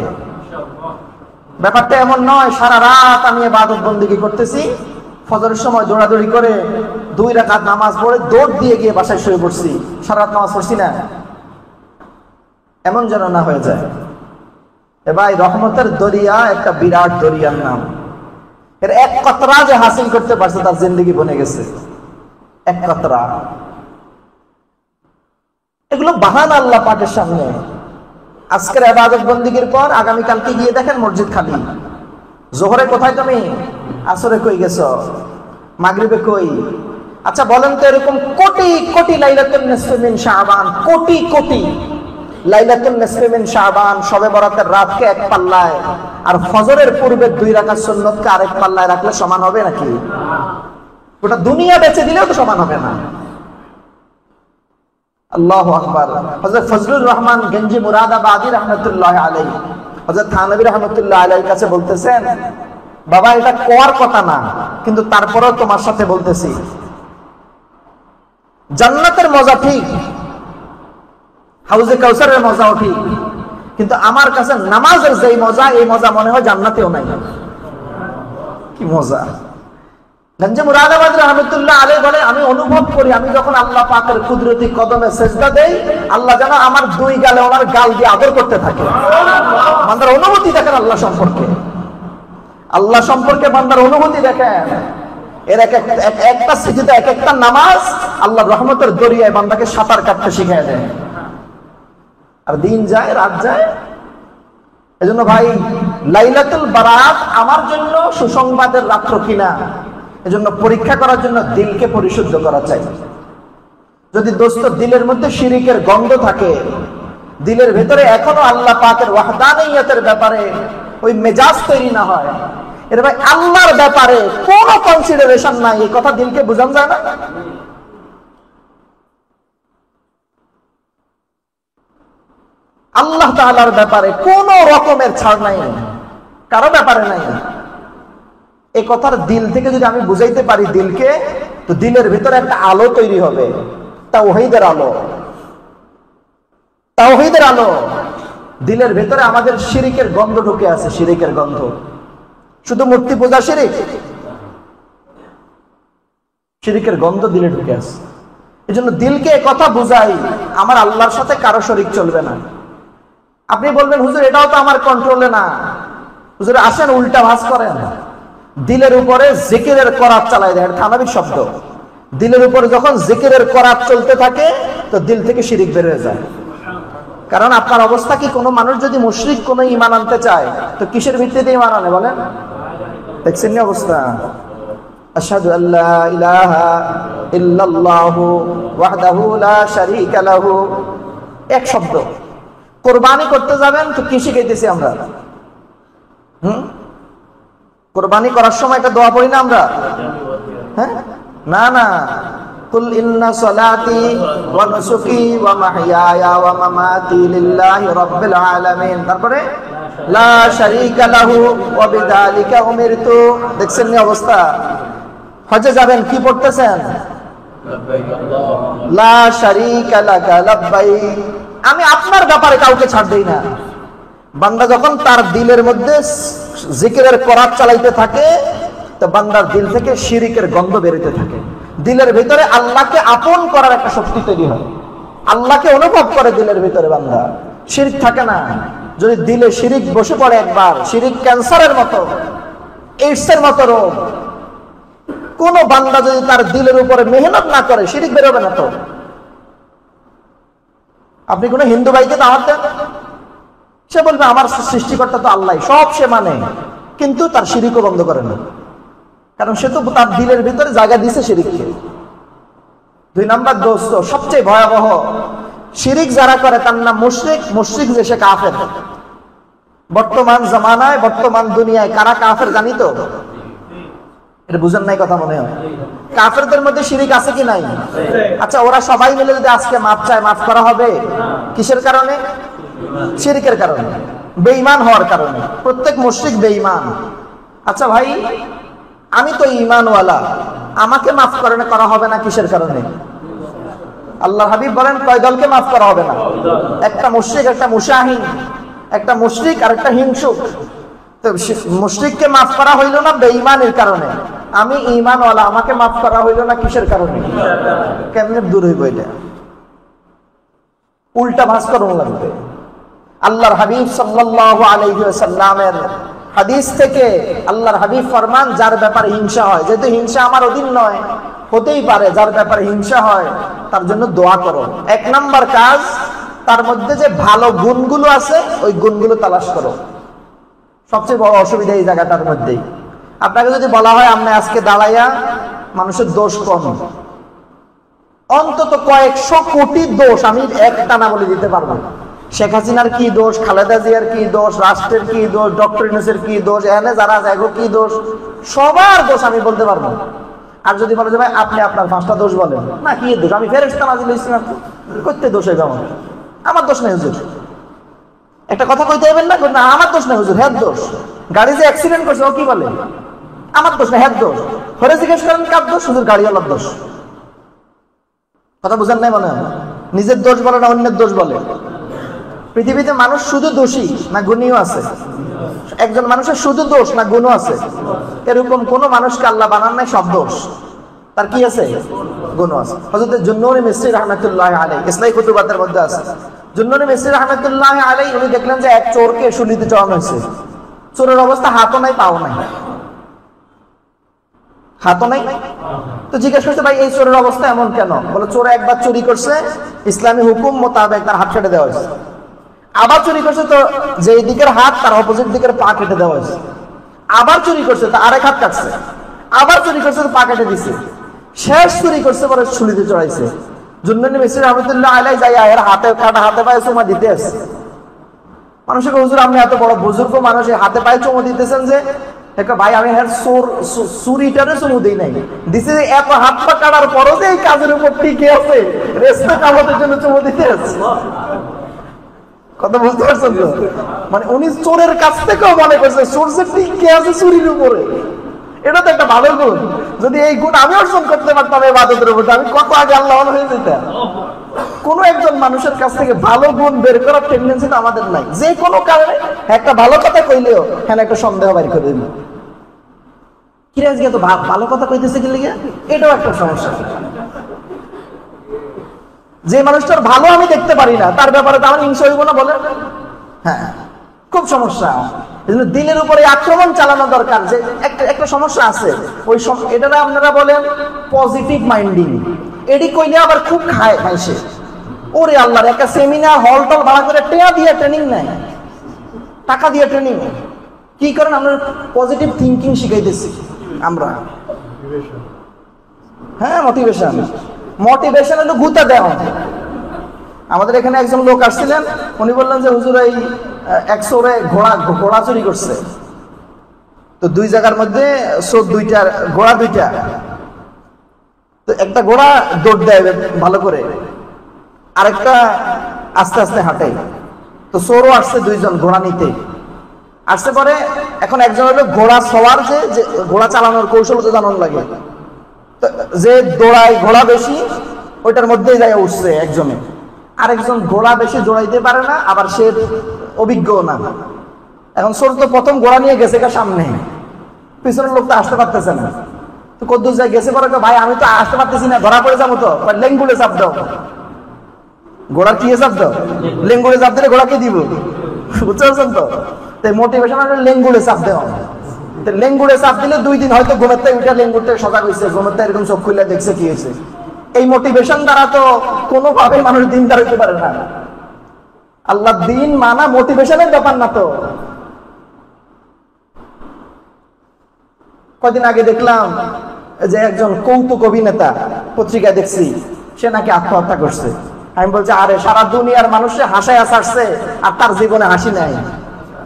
ব্যাপারটা এমন নয় সারা রাত আমি ইবাদত বন্দেগী করতেছি, ফজরের সময় দৌড়াদৌড়ি করে 2 রাকাত নামাজ পড়ে দৌড় দিয়ে গিয়ে বাসায় শুয়ে পড়ছি, সারা রাত নামাজ পড়ছি না, এমন যেন না হয়ে যায়। এ ভাই, রহমতের দরিয়া একটা বিরাট দরিয়ার নাম। এর এক কতরা যে হাসিল করতে পারছে তার জিন্দেগি বনে গেছে, এক কতরা। এগুলো বাহানা আল্লাহ পাকের সামনে। আজকের ইবাদত বন্দেগীর পর আগামীকালকে গিয়ে দেখেন মসজিদ খালি। জোহরে কোথায় তুমি, আসরে কই গেছো, মাগরিবে কই? আচ্ছা বলেন তো, এরকম কোটি কোটি লাইলাতুল নিসফি মিন শাবান, কোটি কোটি লাইলাতুল নিসফি মিন শাবান, শবে বরাতের রাতকে এক পাল্লায় আর ফজরের পূর্বে 2 রাকাত সুন্নতকে আরেক পাল্লায় রাখলে সমান হবে নাকি? গোটা দুনিয়া বেচে দিলেও তো সমান হবে না। আল্লাহু আকবার। হযরত ফজলুর রহমান গঞ্জি মুরাদাবাদী রাহমাতুল্লাহ আলাইহি, হযরত থানবী রাহমাতুল্লাহ আলাইহির কাছে বলতেছেন, বাবা এটা কোয়ার কথা না, কিন্তু তারপরেও তোমার সাথে বলতেছি, জান্নাতের মজা ঠিক, হাউজে কাউসারের মজাও ঠিক, কিন্তু আমার কাছে নামাজের যেই মজা, এই মজা মনে হয় জান্নাতেও নাই। কি মজা! গঞ্জি মুরাদাবাদী রাহমাতুল্লাহ আলাইহি বলে, আমি অনুভব করি আমি যখন আল্লাহ পাকের কুদরতি কদমে সেজদা দেই, আল্লাহ যেন আমার 2 গালে ওনার গাল দিয়ে আদর করতে থাকে। বান্দার অনুভূতি দেখেন আল্লাহ সম্পর্কে, আল্লাহ সম্পর্কে বান্দার অনুভূতি দেখেন। এর একটা সিজদা, এক একটা নামাজ আল্লাহর রহমতের দরিয়ায় বান্দাকে সাঁতার কাটতে শিখিয়ে দেয়। আর দিন যায়, রাত যায়। এজন্য ভাই, লাইলাতুল বারাত আমার জন্য সুসংবাদের রাত্র কিনা, এজন্য পরীক্ষা করার জন্য দিলকে পরিশুদ্ধ করা চাই। যদি দোস্ত দিলের মধ্যে শিরিকের গন্ধ থাকে, দিলের ভেতরে এখনো আল্লাহ পাকের ওয়াহদানিয়তের ব্যাপারে ওই মেজাজ তৈরি না হয়, এর ভাই আল্লাহর ব্যাপারে কোনো কনসিডারেশন নাই, এই কথা দিলকে বোঝানো যায় না। আল্লাহ তাআলার ব্যাপারে কোনো রকমের ছাড় নাই, কারো ব্যাপারে নাই। এই কথার দিল থেকে যদি আমি বুঝাইতে পারি দিলকে, তো দিলের ভিতরে একটা আলো তৈরি হবে, তাওহীদের আলো। তাওহীদের আলো। দিলের ভিতরে আমাদের শিরিকের গন্ধ ঢুকে আছে, শিরিকের গন্ধ। শুধু মূর্তি পূজা শিরিক, শিরিকের গন্ধ দিলে ঢুকে আছে। এই জন্য দিলকে কথা বুঝাই, আমার আল্লাহর সাথে কারো শরীক চলবে না। আপনি বলবেন, হুজুর এটাও তো আমার কন্ট্রোলে না। হুজুর আসেন উল্টা ভাঁজ করেন, দিলের উপরে জিকিরের করাত চালাই দেয়। থানবী শব্দ। দিলের উপরে যখন জিকিরের করাত চলতে থাকে, তো দিল থেকে শিরিক বের হয়ে যায়। কারণ আপনার অবস্থা কি, কোনো মানুষ যদি মুশরিক কোনো ঈমান আনতে চায়, তো কিসের ভিত্তিতে ঈমান আনে বলেন? দেখছেন না অবস্থা? আশহাদু আল্লা ইলাহা ইল্লাল্লাহু ওয়াহদাহু লা শারীকা লাহু, এক শব্দ। কুরবানি করতে যাবেন, তো কি শিখাইতেছি আমরা? কুরবানি করার সময় একটা দোয়া পড়ি না আমরা? হ্যাঁ, না না, কুল ইন্না সলাতি ওয়া নুসুকি ওয়া মাহইয়ায়া ওয়া মামাতি লিল্লাহি রাব্বিল আলামিন, তারপরে লা শারীকা লাহু ওয়া বিযালিকা উমিরতু। দেখছেন না অবস্থা? হজে যাবেন, কি পড়তেছেন? লা শারীকা লাকা লাব্বাইক। আমি আপনার ব্যাপারে কাউকে ছাড় দেই না। বান্দা যখন তার দিলের মধ্যে জিকিরের করাত চালাইতে থাকে, তো বান্দার দিল থেকে শিরিকের গন্ধ বেরোতে থাকে। দিলের ভিতরে আল্লাহকে আপন করার একটা শক্তি তৈরি হয়, আল্লাহকে অনুভব করে দিলের ভিতরে বান্দা। শিরিক থাকে না। যদি দিলে শিরিক বসে পড়ে একবার, শিরিক ক্যান্সারের মতো, এইডসের মতো রোগ। কোন বান্দা যদি তার দিলের উপরে মেহনত না করে, শিরিক বেরোবে না। তো আপনি কোন হিন্দু ভাইকে দাওয়াত দেন, সে বলবে আমার সৃষ্টিকর্তা তো আল্লাহ, সব সে মানে, কিন্তু তার শিরিকও বন্ধ করে না। কারণ সে তো তার দিলের ভিতরে জায়গা দিছে শিরিককে। 2 নাম্বার দোস্ত, সবচেয়ে ভয়াবহ শিরিক যারা করে তার নাম মুশরিক। মুশরিক যে সে কাফের। বর্তমান জামানায়, বর্তমান দুনিয়ায় কারা কাফের জানি তো? এটা বুঝেন নাই কথা মনে হয়। কাফেরদের মধ্যে শিরিক আছে কি নাই? আচ্ছা, ওরা সবাই মিলে যদি আজকে মাফ চায়, মাফ করা হবে? কিসের কারণে? শিরিকের কারণে, বেঈমান হওয়ার কারণে। প্রত্যেক মুশরিক বেঈমান। আচ্ছা ভাই, আমি তো ঈমানওয়ালা, আমাকে মাফ করা হবে না কিসের কারণে? আল্লাহ হাবিব বলেন, কয় দলকে মাফ করা হবে না? একটা মুশরিক, একটা মুশাহিন, একটা মুশরিক আর একটা হিংসুক। তো মুশরিককে মাফ করা হইল না বেঈমানের কারণে, আমি ঈমানওয়ালা, আমাকে মাফ করা হইল না কিসের কারণে? কেমনে দূর হইব? এটা উল্টা ভাঁজ করুন লাগবে। আল্লাহর হাবিব সাল্লাল্লাহু আলাইহি ওয়াসাল্লামের হাদিস থেকে আল্লাহর হাবিব ফরমান, যার ব্যাপারে হিংসা হয়, যেহেতু হিংসা আমার অধীন নয়, হতেই পারে যার ব্যাপারে হিংসা হয় তার জন্য দোয়া করো। এক নাম্বার কাজ, তার মধ্যে যে ভালো গুণগুলো আছে ওই গুণগুলো তালাশ করো। সবচেয়ে বড় অসুবিধা এই জায়গাটার মধ্যেই। আপনাকে যদি বলা হয় আপনি আজকে দাঁড়াইয়া মানুষের দোষ কম, অন্তত কয়েকশো কোটি দোষ আমি একটা না বলে দিতে পারবো। শেখ হাসিনার কি দোষ, খালেদা জিয়ার কি দোষ, রাষ্ট্রের কি দোষ, ডক্টর ইউনূসের কি দোষ, এখানে যারা আছে কি দোষ, সবার দোষ আমি বলতে পারবো। আর যদি বলে যে ভাই আপনি আপনার 5টা দোষ বলেন, না কি দোষ, আমি ফেরেশতা নাজিল হইছি করতে দোষ হইবে আমার দোষ নাই হুজুর। একটা কথা কইতে হইবেন না, না আমার দোষ নাই হুজুর, হ্যাঁ দোষ। গাড়ি যে অ্যাক্সিডেন্ট করছে ও কি বলে আমার দোষ না, হ্যাঁ দোষ। ফেরে জিজ্ঞেস করেন কার দোষ, হুজুর গাড়িওয়ালার দোষ। কথা বুঝেন নাই মনে হয়? নিজের দোষ বলে না অন্যের দোষ বলে। পৃথিবীতে মানুষ শুধু দোষী না গুণীও আছে? একজন মানুষের শুধু দোষ না গুণও আছে? এরকম কোন মানুষকে আল্লাহ বানান নাই সব দোষ, তার কি আছে? গুণ আছে। হযরত জুন্নুনি মিসরি রাহমাতুল্লাহি আলাইহি ইসলাহি কুতুবাতের মধ্যে আছে, জুন্নুনি মিসরি রাহমাতুল্লাহি আলাইহি উনি দেখলেন যে এক চোরকে শুলিতে চড়ানো হয়েছে। চোরের অবস্থা হাতও নাই পাও নাই, হাতও নাই। তো জিজ্ঞেস করছে ভাই এই চোরের অবস্থা এমন কেন? বলে চোরে একবার চুরি করছে, ইসলামী হুকুম মোতাবেক তার হাত কেটে দেওয়া হয়েছে। আবার চুরি করছে তো যেই দিকের হাত তার অপোজিট দিকের পা কেটে দেওয়া হয়েছে। আবার চুরি করছে তো আরেক হাত কাটছে। আবার চুরি করছে তো পা কেটে দিছে। শেষ চুরি করছে পরে শুলিতে চড়াইছে। জুন্নুনি মিসরি রাহমাতুল্লাহি আলাইহি যাইয়া এর হাতে কাটা হাতে পায়ে চুমা দিতে আসছে। মানুষকে হুজুর আপনি এত বড় বুজুর্গ মানুষ হাতে পায়ে চুমা দিতেছেন যে? ভাই আমি চুরিটারে চুমু দিই নাই, দিছে এত হাত পা কাটার পরও যে এই কাজের উপর টিকে আছে, রেস্টে কামাতের জন্য চুমু দিতে আসছে। কথা বুঝতে পারছেন তো? মানে উনি চোরের কাছ থেকেও মনে করছে চোর যে টিকে আছে চুরির উপরে। এটা তো একটা ভালো গুণ। যদি এই গুণ আমি অর্জন করতে পারতাম ইবাদতের উপর, আমি কত আগে আল্লাহ হয়ে যেতাম। কোন একজন মানুষের কাছ থেকে ভালো গুণ বের করার টেন্ডেন্সি তো আমাদের নাই। যে কোনো কারণে একটা ভালো কথা কইলেও হ্যাঁ একটা সন্দেহ বাইর করে দিল, কি আজকে তো ভালো কথা কইতেছে কি লিগে, এটাও একটা সমস্যা। যে মানুষটার ভালো আমি দেখতে পারি না তার ব্যাপারে তো আমার হিংসা হইব না বলে? হ্যাঁ, খুব সমস্যা। দিলের উপরে আক্রমণ চালানো দরকার। যে একটা সমস্যা আছে, ওই এটা আপনারা বলেন পজিটিভ মাইন্ডিং। এডি কইলে আবার খুব খায় খাইছে। ওরে আল্লাহর একটা সেমিনার হল টল ভাড়া করে টেয়া দিয়ে ট্রেনিং নেয়, টাকা দিয়ে ট্রেনিং। কি করেন আমরা? পজিটিভ থিঙ্কিং শিখাইতেছি আমরা। হ্যাঁ, মোটিভেশন। মোটিভেশন হলো গুতা দেওয়া। আমাদের এখানে একজন লোক আসছিলেন, উনি বললেন যে হুজুর এই 100 ঘোড়া চুরি করছে। তো দুই জায়গার মধ্যে দুইটা ঘোড়া, দুইটা। তো একটা ঘোড়া দৌড় দেয় ভালো করে, আরেকটা আস্তে আস্তে হাঁটে। তো চোরও আসছে দুইজন ঘোড়া নিতে আসতে পারে। এখন একজন হলো ঘোড়া সওয়ার, যে ঘোড়া চালানোর কৌশল তো জানানো লাগে। যে দৌড়ায় ঘোড়া বেশি ওইটার মধ্যেই যায় উঠছে একজনে। আরেকজন ঘোড়া বেশি জোড়াইতে পারে না, আবার সে অভিজ্ঞ না। এখন চোর তো প্রথম ঘোড়া নিয়ে গেছে সামনে, পিছনের লোক তো আসতে পারতেছে না। তো কদ্দুর যায় গেছে পরে ভাই আমি তো আসতে পারতেছি না, ধরা পড়ে যাবো। তো লেঙ্গুড়ে চাপ দাও। ঘোড়ার কি চাপ দাও? লেঙ্গুড়ে চাপ দিলে ঘোড়াকে দিব, বুঝতে পারছেন তো? তাই মোটিভেশন লেঙ্গুড়ে চাপ দেওয়া। লেঙ্গুড়ে চাপ দিলে 2 দিন হয়তো ঘুমের থেকে উঠে লেঙ্গুড়টা সজাগ হয়েছে, ঘুমের থেকে এরকম চোখ খুলে দেখছে কি হয়েছে। এই মোটিভেশন দ্বারা তো কোনোভাবে মানুষ দিন দাঁড় হইতে পারে না। আল্লাহ দিন মানা মোটিভেশনের ব্যাপার না। তো কদিন আগে দেখলাম যে একজন কৌতুক অভিনেতা, পত্রিকায় দেখছি, সে নাকি আত্মহত্যা করছে। আমি বলছি আরে সারা দুনিয়ার মানুষে হাসায় হাসছে আর তার জীবনে হাসি নাই।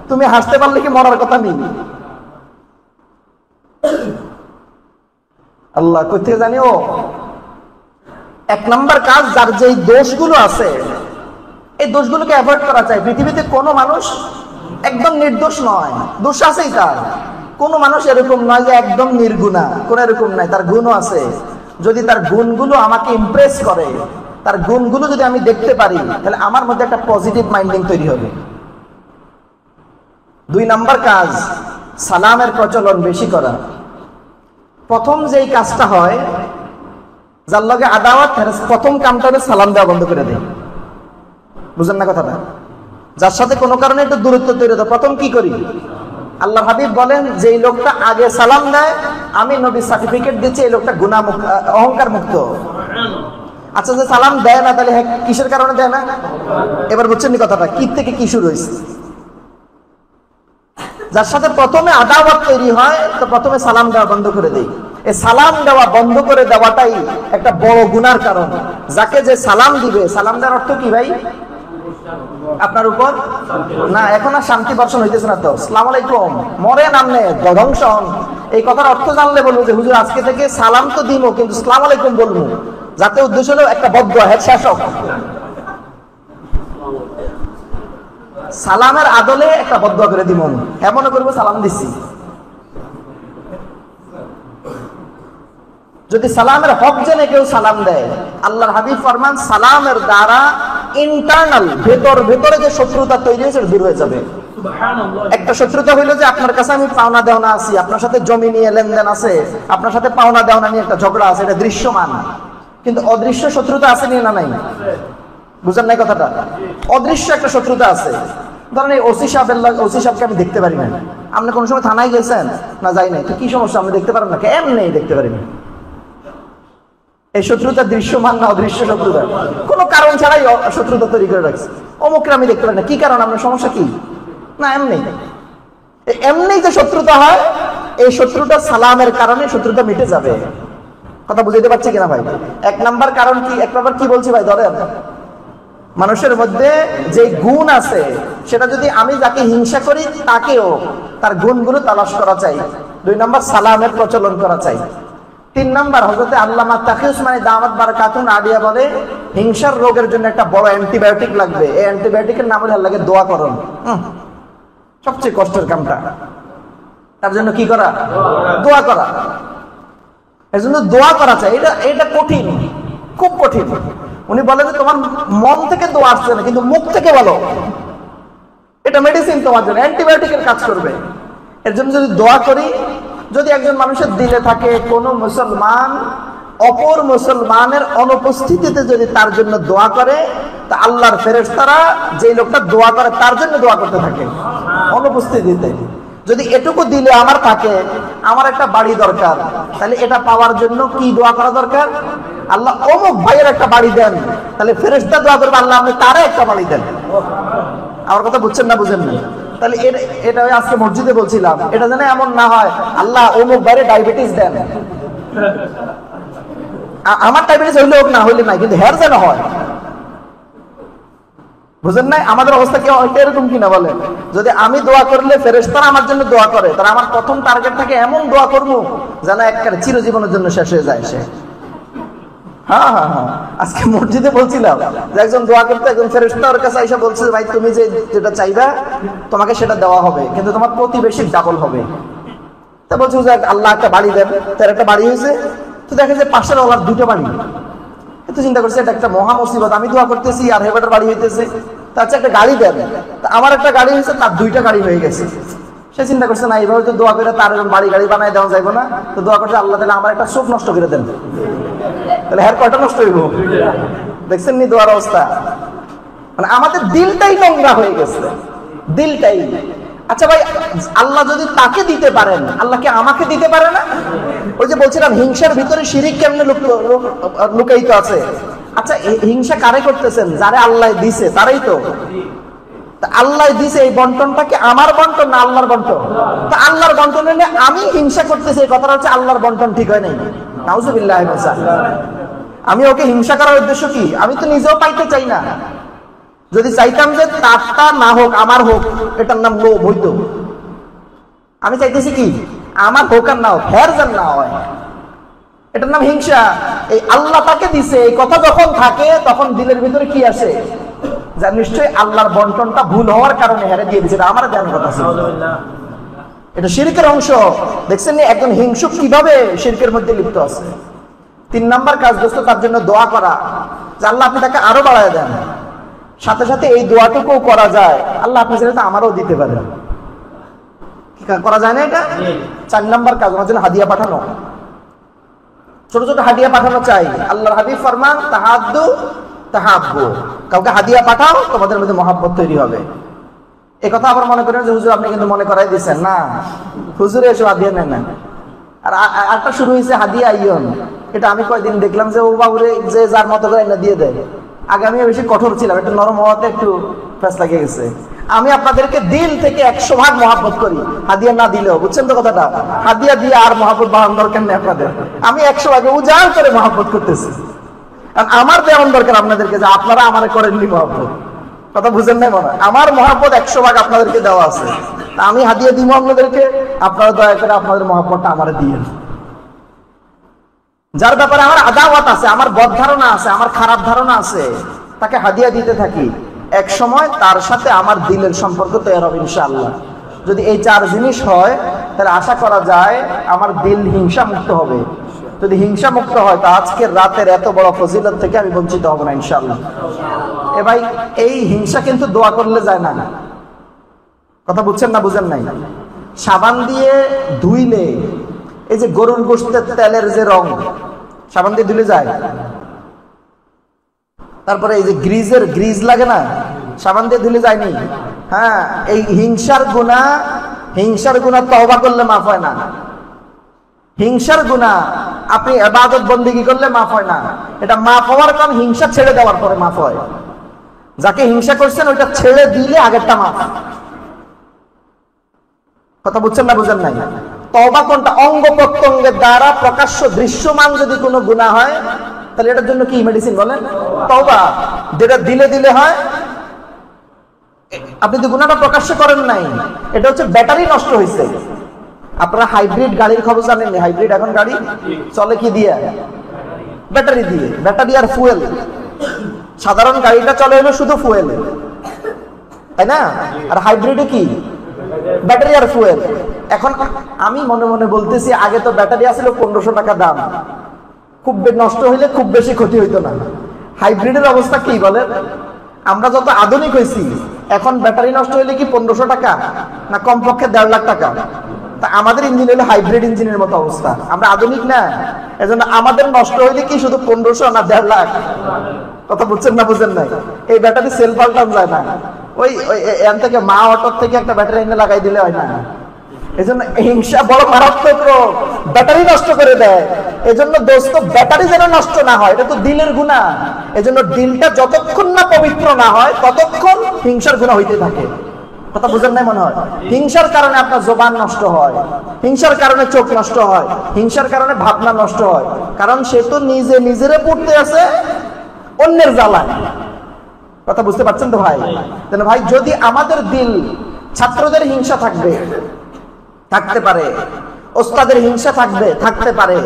তুমি হাসতে পারলে কি মরার কথা নেই? আল্লাহ কই থেকে জানি। ও 1 নম্বর কাজ, যার যেই দোষগুলো আছে এই দোষগুলোকে অ্যাভয়েড করা চাই। পৃথিবীতে কোনো মানুষ একদম নির্দোষ নয়, দোষ আছেই তার। কোনো মানুষ এরকম নয় যে একদম নির্গুণা, কোন এরকম নাই, তার গুণও আছে। যদি তার গুণগুলো আমাকে ইমপ্রেস করে, তার গুণগুলো যদি আমি দেখতে পারি, তাহলে আমার মধ্যে একটা পজিটিভ মাইন্ডিং তৈরি হবে। 2 নম্বর কাজ, সালামের প্রচলন বেশি করা। প্রথম যেই কাজটা হয়, যার লগে আদাওয়াত, প্রথম কামটা হলো সালাম দেওয়া বন্ধ করে দেয়। বুঝেন না কথাটা? যার সাথে কোনো কারণে একটু দূরত্ব তৈরি হয়, প্রথম কি করি? আল্লাহ হাবিব বলেন যে এই লোকটা আগে সালাম দেয়, আমি নবী সার্টিফিকেট দিচ্ছি এই লোকটা গুনাহ মুক্ত, অহংকার মুক্ত। আচ্ছা, যে সালাম দেয় না, তাহলে হ্যাঁ কিসের কারণে দেয় না? এবার বুঝছেন নি কথাটা? কি থেকে কি শুরু হয়েছে? যার সাথে প্রথমে আদাওয়াত তৈরি হয়, তো প্রথমে সালাম দেওয়া বন্ধ করে দেই। এই সালাম দেওয়া বন্ধ করে দেওয়াটাই একটা বড় গুনার কারণ। যাকে যে সালাম দিবে, সালাম দেওয়ার অর্থ কি ভাই? আপনার উপর না, এখন আর শান্তি বর্ষণ হইতেছে না তো। আসসালামু আলাইকুম, মরে নামনে ধ্বংস হন, এই কথার অর্থ জানলে বলবো যে হুজুর আজকে থেকে সালাম তো দিব, কিন্তু আসসালামু আলাইকুম বলবো, যাতে উদ্দেশ্য হলো একটা বদদোয়া, হ্যাঁ শেষ হোক। সালামের আদলে একটা বদদোয়া করে দিব, হ্যাঁ মনে করবো সালাম দিচ্ছি। যদি সালামের হক জেনে কেউ সালাম দেয়, আল্লাহর হাবিব ফরমান সালামের দ্বারা ইন্টারনাল ভেতরে যে শত্রুতা তৈরি হয়েছে দূর হয়ে যাবে। একটা শত্রুতা হইলো যে আপনার কাছে আমি পাওনা দেওনা আছি, আপনার সাথে জমি নিয়ে লেনদেন আছে, আপনার সাথে পাওনা দেওনা নিয়ে একটা ঝগড়া আছে, এটা দৃশ্যমান। কিন্তু অদৃশ্য শত্রুতা আছে না নাই? বুঝেন নাই কথাটা? অদৃশ্য একটা শত্রুতা আছে। ধরেন এই ওসি সাহেবকে আমি দেখতে পারি না, আপনি কোন সময় থানায় গেছেন না? যাই নাই, তো কি সমস্যা? আপনি দেখতে পারেন না? এমনি দেখতে পারি না। এই শত্রুতা দৃশ্যমান না অদৃশ্য শত্রুতা? কোনো কারণ ছাড়াই শত্রুতা তৈরি করে রাখছে। অমুকরে আমি দেখতে পারি না, কি কারণ? আপনার সমস্যা কি? না এমনি। এমনি যে শত্রুতা হয়, এই শত্রুতা সালামের কারণে শত্রুতা মিটে যাবে। কথা বুঝাইতে পারছি কিনা ভাই? এক নাম্বার কারণ কি? এক নাম্বার কি বলছি ভাই? ধরেন মানুষের মধ্যে যে গুণ আছে, সেটা যদি আমি যাকে হিংসা করি তাকেও তার গুণগুলো তালাশ করা চাই। 2 নাম্বার সালামের প্রচলন করা চাই। 3 নাম্বার হযরতে আল্লামা তাকি উসমানী দামাত বারাকাতুহু আলিয়া বলে, হিংসার রোগের জন্য একটা বড় অ্যান্টিবায়োটিক লাগবে। এই অ্যান্টিবায়োটিকের নাম হলো আল্লাহকে দোয়া করুন। সবচেয়ে কষ্টের কামটা। তার জন্য কি করা? দোয়া করা। এর জন্য দোয়া করা চাই। এটা কঠিন, খুব কঠিন। উনি বলেন যে তোমার মন থেকে দোয়া আসছে না, কিন্তু মুখ থেকে বলো, এটা মেডিসিন তোমার জন্য, অ্যান্টিবায়োটিকের কাজ করবে। এর জন্য যদি দোয়া করি, যদি একজন মানুষের দিলে থাকে কোন মুসলমান অপর মুসলমানের অনুপস্থিতিতে যদি তার জন্য দোয়া করে, তা আল্লাহর ফেরেশতারা যেই লোকটা দোয়া করে তার জন্য দোয়া করতে থাকে অনুপস্থিতিতে। যদি এটুকু দিলে আমার থাকে, আমার একটা বাড়ি দরকার, তাহলে এটা পাওয়ার জন্য কি দোয়া করা দরকার? আল্লাহ অমুক ভাইয়ের একটা বাড়ি দেন, তাহলে ফেরেশতা দোয়া করবে আল্লাহ আপনি তারে একটা বাড়ি দেন। আমার কথা বুঝছেন না? বুঝেন না? তাহলে এটা আজকে মসজিদে বলছিলাম, এটা যেন এমন না হয় আল্লাহ অমুক ভাইরে ডায়াবেটিস দেন। আমার ডায়াবেটিস হইলে হোক, না হইলে নাই, কিন্তু হেয়ার যেন হয়। বুঝেন নাই? আমাদের অবস্থা কি এরকম কিনা বলেন? যদি আমি দোয়া করলে ফেরেশতারা আমার জন্য দোয়া করে, তাহলে আমার প্রথম টার্গেট থাকে এমন দোয়া করবো যেন একবারে চিরজীবনের জন্য শেষ হয়ে যায় সে। হ্যাঁ, আজকে মসজিদে বলছিলাম যে একজন দোয়া করতে, একজন ফেরেশতার কাছে এসে বলছে, ভাই তুমি যেটা চাইবা তোমাকে সেটা দেওয়া হবে, কিন্তু তোমার প্রতিবেশী ডাবল হবে। তা বলছে যে আল্লাহ একটা বাড়ি দেন। তার একটা বাড়ি হয়েছে, তো দেখে যে পাশের ওলার 2টা বাড়ি। তো চিন্তা করছে এটা একটা মহা মুসিবত, আমি দোয়া করতেছি আর হেবাটার বাড়ি হইতেছে, তার একটা গাড়ি দেন। আমার একটা গাড়ি হয়েছে, তার 2টা গাড়ি হয়ে গেছে। সে চিন্তা করছে না, এইভাবে তো দোয়া করে তার বাড়ি বানায় দেওয়া যাইব না, তো দোয়া করছে আল্লাহ তাহলে আমার একটা চোখ নষ্ট করে দেন। তাহলে হ্যাঁ কয়টা নষ্ট হইব? দেখছেন নি দোয়ার অবস্থা? মানে আমাদের দিলটাই নোংরা হয়ে গেছে, দিলটাই। আচ্ছা ভাই, আল্লাহ যদি তাকে দিতে পারেন, আল্লাহকে আমাকে দিতে পারে না? ওই যে বলছিলাম হিংসার ভিতরে শিরিক কেমনে লুকায়িত আছে। আচ্ছা, হিংসা কারে করতেছেন? যারে আল্লাহ দিছে তারাই তো। আল্লাহ দিছে, এই বন্টনটা কি আমার বন্টন না আল্লাহর বন্টন? তা আল্লাহর বন্টন হলে আমি হিংসা করতেছি, এই কথাটা হচ্ছে আল্লাহর বন্টন ঠিক হয় নাই। নাউজুবিল্লাহ। আমি ওকে হিংসা করার উদ্দেশ্য কি? আমি তো নিজেও পাইতে চাই না। যদি চাইতাম যে তারটা না হোক আমার হোক, এটার নাম লোভ হইতো। আমি চাইতেছি কি আমার হোক আর না হোক, হের যেন না হয়, এটার নাম হিংসা। এই আল্লাহ তাকে দিছে, এই কথা যখন থাকে তখন দিলের ভিতরে কি আসে? যা নিশ্চয়ই আল্লাহর বন্টনটা ভুল হওয়ার কারণে হেরে দিয়ে দিচ্ছে, আমার ধ্যান কথা ছিল। এটা শিরকের অংশ। দেখছেন একজন হিংসুক কিভাবে শিরকের মধ্যে লিপ্ত আছে। 3 নাম্বার কাজ দোস্ত, তার জন্য দোয়া করা, যে আল্লাহ আপনি তাকে আরো বাড়ায় দেন। সাথে সাথে এই দোয়াটুকুও করা যায়, আল্লাহ আপনি সেটা আমারও দিতে পারেন। কি করা যায় না এটা? 4 নাম্বার কাজ, আমার জন্য হাদিয়া পাঠানো। ছোট ছোট হাদিয়া পাঠানো চাই। আল্লাহর হাবিব ফরমান তাহাদ্দু তাহাব্বু, কাউকে হাদিয়া পাঠাও তোমাদের মধ্যে মহব্বত তৈরি হবে। এই কথা আবার মনে করেন যে হুজুর আপনি কিন্তু মনে করাই দিচ্ছেন, না হুজুরে এসব হাদিয়া নেন না। আর একটা শুরু হয়েছে হাদিয়া আইয়ন, এটা আমি কয়েকদিন দেখলাম যে ও বাবুরে যে যার মতো করে না দিয়ে দেয়। আগে আমি বেশি কঠোর ছিলাম, একটু নরম হওয়াতে একটু ফ্যাস লাগিয়ে গেছে। আমি আপনাদেরকে দিল থেকে 100 ভাগ মহাব্বত করি, হাদিয়া না দিলেও, বুঝছেন তো কথাটা? হাদিয়া দিয়ে আর মহাব্বত বাড়ানোর দরকার নেই আপনাদের। আমি 100 ভাগে উজাড় করে মহাব্বত করতেছি। আমার দেওয়ার দরকার আপনাদেরকে যে আপনারা আমারে করেননি মহাব্বত। কথা বুঝেন নাই মনে হয়? আমার মহাব্বত 100 ভাগ আপনাদেরকে দেওয়া আছে, তা আমি হাদিয়া দিব আপনাদেরকে, আপনারা দয়া করে আপনাদের মহাব্বতটা আমারে দিয়েন। যার ব্যাপারে আমার আদাওয়াত আছে, আমার বদ ধারণা আছে, আমার খারাপ ধারণা আছে, তাকে হাদিয়া দিতে থাকি। এক সময় তার সাথে আমার দিলের সম্পর্ক তৈরি হবে ইনশাআল্লাহ। যদি এই 4 জিনিস হয় তাহলে আশা করা যায় আমার দিল হিংসা মুক্ত হবে। যদি হিংসা মুক্ত হয় তা আজকের রাতের এত বড় ফজিলত থেকে আমি বঞ্চিত হব না ইনশাআল্লাহ। এ ভাই, এই হিংসা কিন্তু দোয়া করলে যায় না। কথা বুঝছেন না বুঝেন নাই? সাবান দিয়ে ধুইলে এই যে গরুর গোশতের তেলের যে রং, সাবান দিয়ে ধুলে যায়। তারপরে এই যে গ্রিজ লাগে না, সাবান দিয়ে ধুলে যায়নি। হ্যাঁ, এই হিংসার গুনাহ তওবা করলে মাফ হয় না। হিংসার গুনাহ আপনি ইবাদত বন্দেগী করলে মাফ হয় না। এটা মাফ হওয়ার কারণ হিংসা ছেড়ে দেওয়ার পরে মাফ হয়। যাকে হিংসা করছেন ওইটা ছেড়ে দিলে আগেরটা মাফ। কথা বুঝছেন না বুঝেন নাই? তওবা কোনটা? অঙ্গ প্রত্যঙ্গের দ্বারা প্রকাশ্য দৃশ্যমান যদি কোনো গুনাহ হয় তাহলে এটার জন্য কি মেডিসিন বলেন? তওবা। যেটা দিলে হয়, আপনি তো গুনাহটা প্রকাশ্য করেন নাই, এটা হচ্ছে ব্যাটারি নষ্ট হয়েছে। আপনারা হাইব্রিড গাড়ির খবর জানেন? হাইব্রিড এখন গাড়ি চলে কি দিয়ে? ব্যাটারি দিয়ে। ব্যাটারি আর ফুয়েল। সাধারণ গাড়িটা চলে হলো শুধু ফুয়েল, তাই না? আর হাইব্রিডে কি? ব্যাটারি আর ফুয়েল। এখন আমি মনে মনে বলতেছি, আগে তো ব্যাটারি আসলে 1500 টাকা দাম, খুব নষ্ট হইলে খুব বেশি ক্ষতি হইতো না। হাইব্রিডের অবস্থা কি বলেন? আমরা যত আধুনিক হয়েছি, এখন ব্যাটারি নষ্ট হইলে কি 1500 টাকা না কমপক্ষে 1.5 লাখ টাকা? তা আমাদের ইঞ্জিন হলো হাইব্রিড ইঞ্জিনের মতো অবস্থা। আমরা আধুনিক না, এজন্য আমাদের নষ্ট হইলে কি শুধু 1500 না 1.5 লাখ? কথা বুঝছেন না বুঝেন নাই? এই ব্যাটারি সেল পাল্টানো যায় না। ওই এখান থেকে মা অটোর থেকে একটা ব্যাটারি এনে লাগাই দিলে হয় না। এজন্য হিংসা বড় মারাত্মক রোগ, ব্যাটারি নষ্ট করে দেয়। এজন্য দোস্ত, ব্যাটারি যেন নষ্ট না হয়, এটা তো দিলের গুনাহ। এজন্য দিলটা যতক্ষণ না পবিত্র না হয় ততক্ষণ হিংসার গুনাহ হইতে থাকে। কথা বুঝেন নাই মনে হয়? হিংসার কারণে আপনার জবান নষ্ট হয়, হিংসার কারণে চোখ নষ্ট হয়, হিংসার কারণে ভাবনা নষ্ট হয়। কারণ সে তো নিজেরে পড়তে আছে অন্যের জ্বালায়। কথা বুঝতে পারছেন তো ভাই? ভাই, যদি আমাদের দিল, ছাত্রদের হিংসা থাকতে পারে, ওস্তাদের হিংসা থাকতে পারে,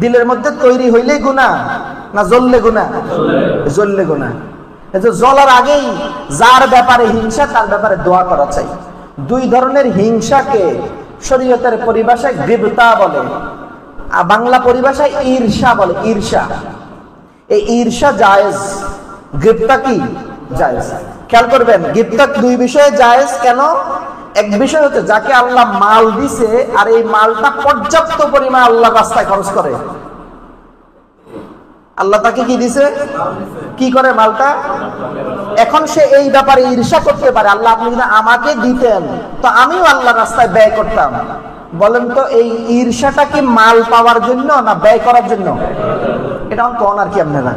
দিলের মধ্যে তৈরি হইলেই গুনাহ না জ্বললে গুনাহ? জ্বললে গুনাহ। জ্বলার আগেই যার ব্যাপারে হিংসা তার ব্যাপারে দোয়া করা চাই। 2 ধরনের হিংসাকে শরীয়তের পরিভাষায় গিবতা বলে, আর বাংলা পরিভাষায় ঈর্ষা বলে। ঈর্ষা, এই ঈর্ষা জায়েজ, গিবতা কি জায়েজ। খেয়াল করবেন, গিবতা 2 বিষয়ে জায়েজ। কেন? এক বিষয় হচ্ছে যাকে আল্লাহ মাল দিছে আর এই মালটা পর্যাপ্ত পরিমাণ আল্লাহ রাস্তায় খরচ করে। আল্লাহ তাকে কি দিছে? কি করে মালটা? এখন সে এই ব্যাপারে ঈর্ষা করতে পারে, আল্লাহ আপনি যদি আমাকে দিতেন তো আমিও আল্লাহ রাস্তায় ব্যয় করতাম। বলেন তো, এই ঈর্ষাটা কি মাল পাওয়ার জন্য না ব্যয় করার জন্য? এটা কোন আর কি আপনারা?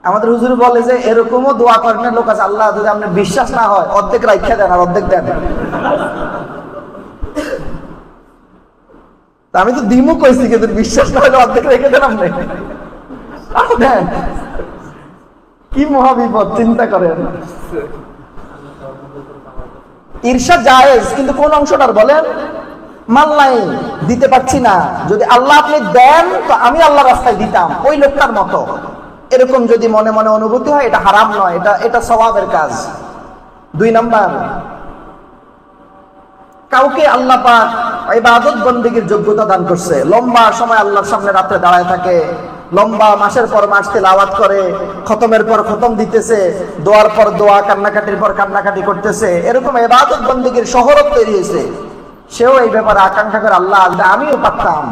আমাদের হুজুর বলে যে এরকমও দোয়া করেন লোক আছে, আল্লাহ যদি আপনার বিশ্বাস না হয় অর্ধেক রাইখা দেন আর অর্ধেক দেন। আমি তো দিমু কইছি, কিন্তু বিশ্বাস না হলে অর্ধেক রেখে দেন আপনি। দেন, কি মহাবিপদ, চিন্তা করেন। ঈর্ষা জায়েজ, কিন্তু কোন অংশটার বলেন? মাল নাই, দিতে পারছি না, যদি আল্লাহ আপনি দেন তো আমি আল্লাহ রাস্তায় দিতাম ওই লোকটার মতো। এরকম যদি মনে মনে অনুভূতি হয়, এটা হারাম নয়, এটা সওয়াবের কাজ। 2 নাম্বার, কাউকে আল্লাহ পাক ইবাদত বন্দেগীর যোগ্যতা দান করছে, লম্বা সময় আল্লাহর সামনে রাতে দাঁড়ায় থাকে, লম্বা মাসের পর মাস তিলাওয়াত করে, খতমের পর খতম দিতেছে, দোয়ার পর দোয়া, কান্নাকাটির পর কান্নাকাটি করতেছে, এরকম ইবাদত বন্দেগীর শহরত তৈরি হয়েছে। সেও এই ব্যাপারে আকাঙ্ক্ষা করে, আল্লাহ আমিও পারতাম,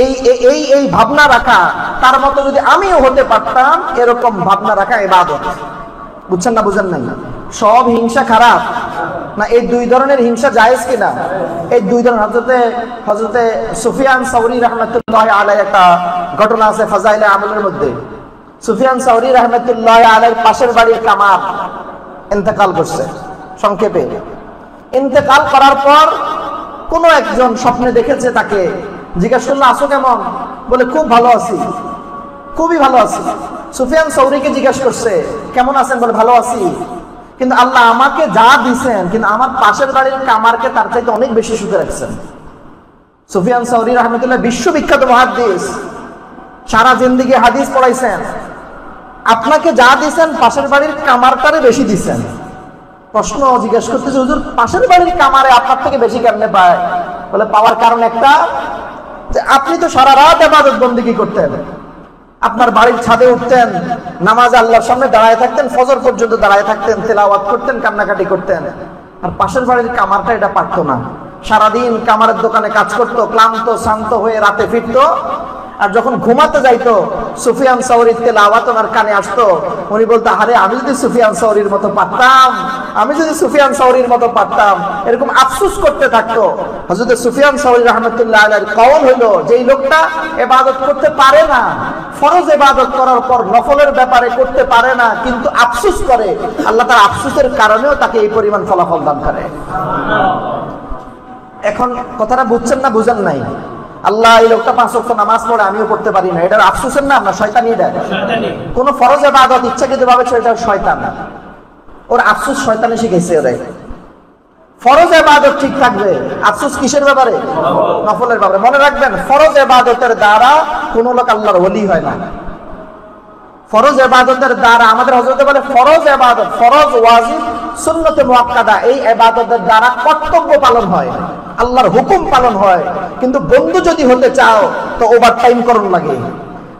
এই এই এই ভাবনা রাখা, তার মতো যদি আমিও হতে পারতাম, এরকম ভাবনা রাখা ইবাদত। বুঝছেন না বুঝেন নাই? সব হিংসা খারাপ না, এই দুই ধরনের হিংসা জায়েজ কিনা? এই দুই ধরনের হযরতে সুফিয়ান সাউরি রাহমাতুল্লাহ আলাইহি একটা ঘটনা আছে ফাজাইলে আমলের মধ্যে। সুফিয়ান সাউরি রাহমাতুল্লাহ আলাইহির পাশের বাড়ির কামার ইন্তেকাল করছে। সংক্ষেপে, ইন্তেকাল করার পর কোন একজন স্বপ্নে দেখেছে তাকে, জিজ্ঞাসা করলো আছো কেমন? বলে খুব ভালো আছি, খুবই ভালো আছি। সুফিয়ান সাউরিকে জিজ্ঞাসা করছে কেমন আছেন? বলে ভালো আছি, কিন্তু আল্লাহ আমাকে যা দিছেন, কিন্তু আমার পাশের বাড়ির কামারকে তার চাইতে অনেক বেশি সুখে রাখছেন। সুফিয়ান সাউরি রাহমাতুল্লাহ বিশ্ববিখ্যাত মুহাদ্দিস, সারা জিন্দেগি হাদিস পড়াইছেন। আপনাকে যা দিছেন পাশের বাড়ির কামারটারে বেশি দিছেন। প্রশ্ন জিজ্ঞেস করতেছে, হুজুর পাশের বাড়ির কামারে আপনার থেকে বেশি কেমনে পায়? বলে পাওয়ার কারণ একটা, যে আপনি তো সারা রাত ইবাদত বন্দেগী করতেন, আপনার বাড়ির ছাদে উঠতেন, নামাজে আল্লাহর সামনে দাঁড়ায় থাকতেন, ফজর পর্যন্ত দাঁড়ায় থাকতেন, তেলাওয়াত করতেন, কান্নাকাটি করতেন। আর পাশের বাড়ির কামারটা এটা পারতো না। সারাদিন কামারের দোকানে কাজ করত, ক্লান্ত শান্ত হয়ে রাতে ফিরতো, আর যখন ঘুমাতে যাইতো সুফিয়ান সাউরির তেলাওয়াত ওনার কানে আসতো। উনি বলতো, আরে আমি যদি সুফিয়ান সাউরির মতো পারতাম, আমি যদি সুফিয়ান সাউরির মতো পারতাম, এরকম আফসোস করতে থাকতো। হযরত সুফিয়ান সাউরি রাহমাতুল্লাহ আলাইহির কওল হলো, যেই লোকটা ইবাদত করতে পারে না, ফরজ ইবাদত করার পর নফলের ব্যাপারে করতে পারে না, কিন্তু আফসোস করে, আল্লাহ তার আফসোসের কারণেও তাকে এই পরিমাণ ফলাফল দান করে। এখন কথাটা বুঝছেন না বুঝেন নাই? আল্লাহ এই লোকটা 5 ওয়াক্ত নামাজ পড়ে, আমিও পড়তে পারি না, এটার আফসোসের নাম না শয়তানি? এটা কোন ফরজ ইবাদত ইচ্ছাকৃতভাবে সেটা শয়তান, ওর আফসোস শয়তানি শিখাইছে ওরে। ফরজ ইবাদত ঠিক থাকবে, আফসোস কিসের ব্যাপারে? নফলের ব্যাপারে। মনে রাখবেন, ফরজ ইবাদতের দ্বারা কোন লোক আল্লাহর ওলি হয় না। ফরজ ইবাদতের দ্বারা, আমাদের হযরতে বলে ফরজ ইবাদত, ফরজ ওয়াজিব সুন্নতে মুআক্কাদা, এই ইবাদতের দ্বারা কর্তব্য পালন হয়, আল্লাহর হুকুম পালন হয়। কিন্তু বন্ধু যদি হতে চাও তো ওভার টাইম করণ লাগে।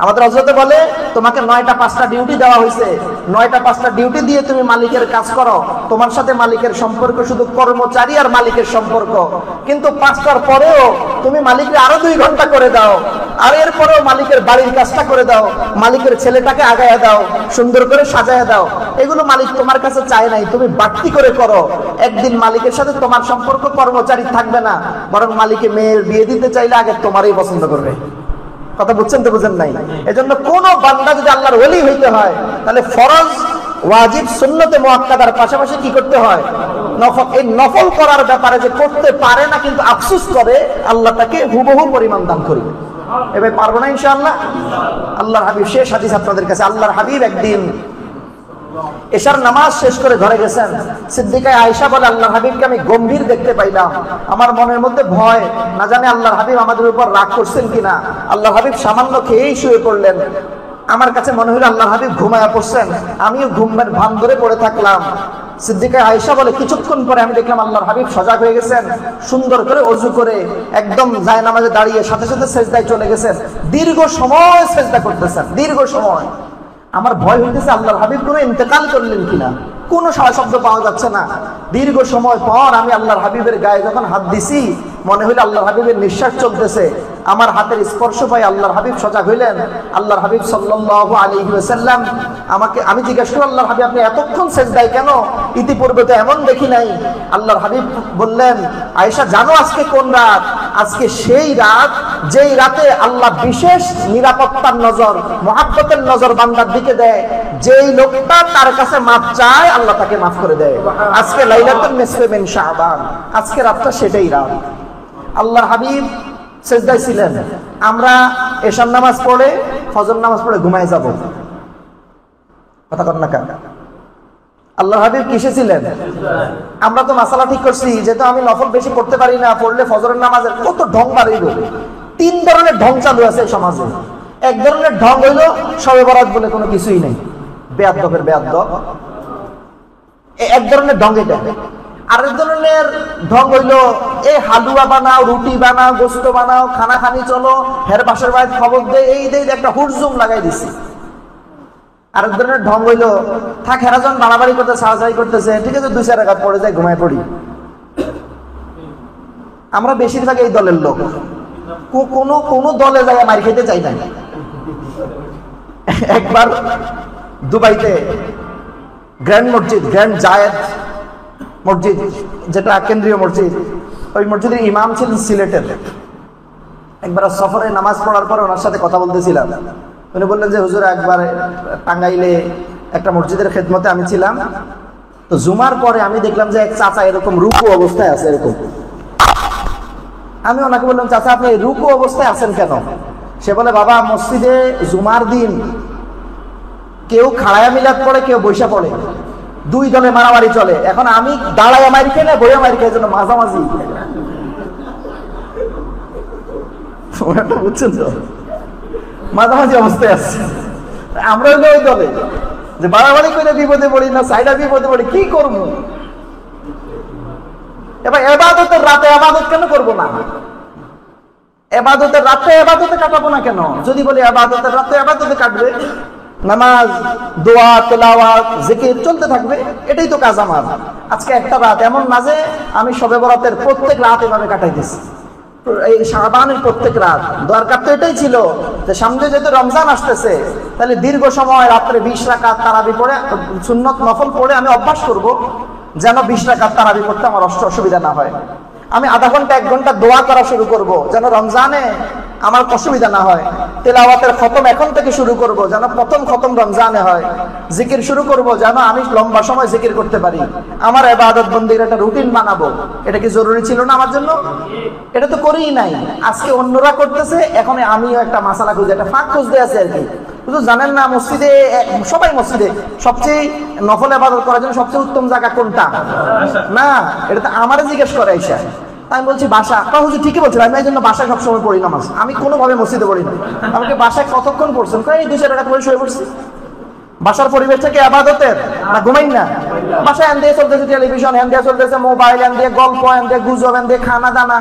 আমাদের হযরতে বলে, তোমাকে 9টা 5টা ডিউটি দেওয়া হয়েছে, 9টা 5টা ডিউটি দিয়ে তুমি মালিকের কাজ করো, তোমার সাথে মালিকের সম্পর্ক শুধু কর্মচারী আর মালিকের সম্পর্ক। কিন্তু 5টার পরেও তুমি মালিককে আরো 2 ঘন্টা করে দাও, আর এরপরেও মালিকের বাড়ির কাজটা করে দাও, মালিকের ছেলেটাকে আগায় দাও, সুন্দর করে সাজায় দাও। এগুলো মালিক তোমার কাছে চায় নাই, তুমি বাড়তি করে করো। একদিন মালিকের সাথে তোমার সম্পর্ক কর্মচারী থাকবে না, বরং মালিকে মেয়ের বিয়ে দিতে চাইলে আগে তোমারই পছন্দ করবে। কথা বুঝছেন তো বুঝেন নাই? এজন্য কোন বান্দা যদি আল্লাহর ওলি হইতে হয়, তাহলে ফরজ ওয়াজিব সুন্নতে মুআক্কাদার পাশাপাশি কি করতে হয়? নফল। এই নফল করার ব্যাপারে যে করতে পারে না কিন্তু আফসোস করে, আল্লাহ তাকে হুবহু পরিমাণ দান করবে। এবার পারবো না ইনশাআল্লাহ। আল্লাহর হাবিব, শেষ হাদিস আপনাদের কাছে, আল্লাহর হাবিব একদিন এশার নামাজ শেষ করে ঘরে গেছেন। সিদ্দিকা আয়েশা বলে, আল্লাহর হাবিবকে আমি গম্ভীর দেখতে পাইলাম, আমার মনের মধ্যে ভয়, না জানে আল্লাহর হাবিব আমাদের উপর রাগ করছেন কিনা। আল্লাহর হাবিব সামান্য খেয়েই শুয়ে পড়লেন। আমার কাছে মনে হলো আল্লাহর হাবিব ঘুমায়া পড়ছেন, আমিও ঘুমের ভান ধরে পড়ে থাকলাম। সিদ্দিকা আয়েশা বলে, কিছুক্ষণ পরে আমি দেখলাম আল্লাহর হাবিব সজাগ হয়ে গেছেন, সুন্দর করে ওযু করে একদম জায়নামাজে দাঁড়িয়ে সাথে সাথে সেজদায় চলে গেছেন, দীর্ঘ সময় সেজদা করতেছেন, দীর্ঘ সময়। আমার ভয় হইতেছে আল্লাহর হাবিব কোনো ইন্তেকাল করলেন কিনা, কোনো সারা শব্দ পাওয়া যাচ্ছে না। দীর্ঘ সময় পর আমি আল্লাহর হাবিবের গায়ে যখন হাত দিছি, মনে হইল আল্লাহর হাবিবের নিঃশ্বাস চলতেছে। আমার হাতের স্পর্শ পাই আল্লাহর হাবিব সজাগ হইলেন। আল্লাহর হাবিব সাল্লাল্লাহু আলাইহি ওয়াসাল্লাম আমি জিজ্ঞেস করি, আল্লাহর হাবিব আপনি এতক্ষণ সেজদায় কেন? ইতিপূর্বে তো এমন দেখি নাই। আল্লাহর হাবিব বললেন, আয়েশা জানো আজকে কোন রাত? আজকে সেই রাত যেই রাতে আল্লাহ বিশেষ নিরাপত্তার নজর, মহাব্বতের নজর বান্দার দিকে দেয়। যেই লোকটা তার কাছে মাফ চায়, আল্লাহ তাকে মাফ করে দেয়। আজকে লাইলাতুন নিসফে মিন শাবান, আজকে রাতটা সেটাই রাত। আল্লাহর হাবিব সেজদায় ছিলেন। আমরা এশার নামাজ পড়ে, ফজর নামাজ পড়ে ঘুমায় যাব, কথা কর না কেন? আল্লাহর হাবিব কিসে ছিলেন? আমরা তো মাসালা ঠিক করছি, যেহেতু আমি নফল বেশি পড়তে পারি না, পড়লে ফজরের নামাজের কত ঢং বাড়িল। 3 ধরনের ঢং চালু আছে সমাজে। এক ধরনের ঢং হইল শবে বরাত বলে কোনো কিছুই নেই, বেয়াদবের বেয়াদব, এক ধরনের ঢং এটা। আরেক ধরনের ঢং হইল এই হালুয়া বানাও, রুটি বানাও, গোস্ত বানাও, খানা খানি চলো, হের বাসার বাড়িতে খবর দেয়, এই দেয় একটা হুড়জুম লাগাই দিছি। আরেক ধরনের ঢং হইল থাক হেরাজন বাড়াবাড়ি করতে সাহায্য করতেছে, ঠিক আছে 2-4 রাকাত পড়ে যায়, ঘুমায় পড়ি। আমরা বেশিরভাগ এই দলের লোক। কোনো দলে যায় মার খেতে চাই না। একবার দুবাইতে গ্র্যান্ড মসজিদ, গ্র্যান্ড জায়েদ মসজিদ, যেটা কেন্দ্রীয় মসজিদ, ওই মসজিদের ইমাম ছিলেন সিলেটের। একবার সফরে নামাজ পড়ার পরে ওনার সাথে কথা বলতেছিলাম। উনি বললেন যে হুজুর, একবার টাঙ্গাইলে একটা মসজিদের খেদমতে আমি ছিলাম, তো জুমার পরে আমি দেখলাম যে এক চাচা এরকম রুকু অবস্থায় আছে এরকম। আমি ওনাকে বললাম, চাচা আপনি রুকু অবস্থায় আছেন কেন? সে বলে, বাবা মসজিদে জুমার দিন কেউ খাড়ায়া মিলাদ পড়ে, কেউ বৈশা পড়ে, দুই দলে মারামারি চলে। এখন আমি দাঁড়ায় মারি খাই না বইয়া মারি খাই, জন্য মাঝামাঝি। বুঝছেন তো, মাঝামাঝি অবস্থায় আছে। আমরা হইলে ওই দলে যে বাড়াবাড়ি করে বিপদে পড়ি না সাইডা বিপদে পড়ি, কি করবো? এবার এবাদতের রাতে এবাদত কেন করবো না? এবাদতের রাতে এবাদতে কাটাবো না কেন? যদি বলি এবাদতের রাতে এবাদতে কাটবে, নামাজ, দোয়া, তেলাওয়াত, জিকির চলতে থাকবে, এটাই তো কাজ আমার। আজকে একটা রাত এমন না যে আমি শবে বরাতের প্রত্যেক রাত এভাবে কাটাইতেছি, এই শাবানের প্রত্যেক রাত। দরকার তো এটাই ছিল যে সামনে যেহেতু রমজান আসতেছে, তাহলে দীর্ঘ সময় রাত্রে 20 রাকাত তারাবি পড়ে, সুন্নত নফল পড়ে আমি অভ্যাস করব, যেন 20 রাকাত তারাবি পড়তে আমার অসুবিধা না হয়। আমি আধা ঘন্টা 1 ঘন্টা দোয়া করা শুরু করব, যেন রমজানে আমার অসুবিধা না হয়। তেলাওয়াতের খতম এখন থেকে শুরু করব, যেন প্রথম খতম রমজানে হয়। জিকির শুরু করব, যেন আমি লম্বা সময় জিকির করতে পারি। আমার ইবাদত বন্দির একটা রুটিন বানাবো। এটা কি জরুরি ছিল না আমার জন্য? এটা তো করেই নাই। আজকে অন্যরা করতেছে, এখন আমিও একটা মাসালা খুঁজে, একটা ফাঁক খুঁজতে আছি আর কি। শুধু জানেন না, মসজিদে সবাই মসজিদে সবচেয়ে নফল ইবাদত করার জন্য সবচেয়ে উত্তম জায়গা কোনটা? না, এটা তো আমারে জিজ্ঞেস করে আইসা। আমি বলছি বাসা। হুজুর ঠিকই বলছেন, আমি এই জন্য বাসায় সবসময় পড়ি নামাজ, আমি কোনোভাবে মসজিদে পড়ি না। আমাকে বাসায় কতক্ষণ পড়ছেন? এই 2 টাকা পড়ে শুয়ে পড়ছি। বাসার পরিবেশ থেকে আবাদতের না, ঘুমাই না। বাসায় এন দিয়ে চলতেছে টেলিভিশন, এন দিয়ে চলতেছে মোবাইল, এন দিয়ে গল্প, এন দিয়ে গুজব, এন দিয়ে খানা দানা।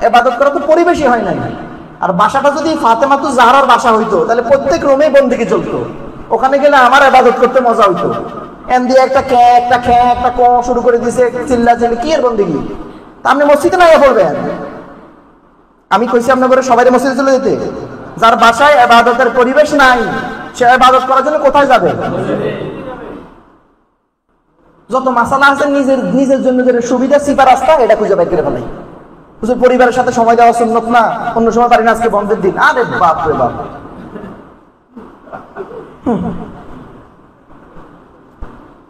ইবাদত করা তো পরিবেশই হয় নাই। আর বাসাটা যদি ফাতেমাতু জাহরার বাসা হইতো, তাহলে প্রত্যেক রুমে বন্দিকে চলতো। ওখানে গেলে আমার ইবাদত করতে মজা হইতো। এন দিয়ে একটা খ্যা একটা ক শুরু করে দিছে, চিল্লা চিল্লি, কি এর বন্দিগি? আপনি মসজিদে না পড়বেন? আমি কইছি আপনার করে সবাই মসজিদে চলে যেতে। যার বাসায় ইবাদতের পরিবেশ নাই, সে ইবাদত করার জন্য কোথায় যাবে? যত মাসালা আছে নিজের জন্য যে সুবিধা সিপা রাস্তা, এটা খুঁজে বের করে ফেলাই। হুজুর পরিবারের সাথে সময় দেওয়া সুন্নত না, অন্য সময় পারি না, আজকে বন্ধের দিন। আরে বাপ রে বাপ,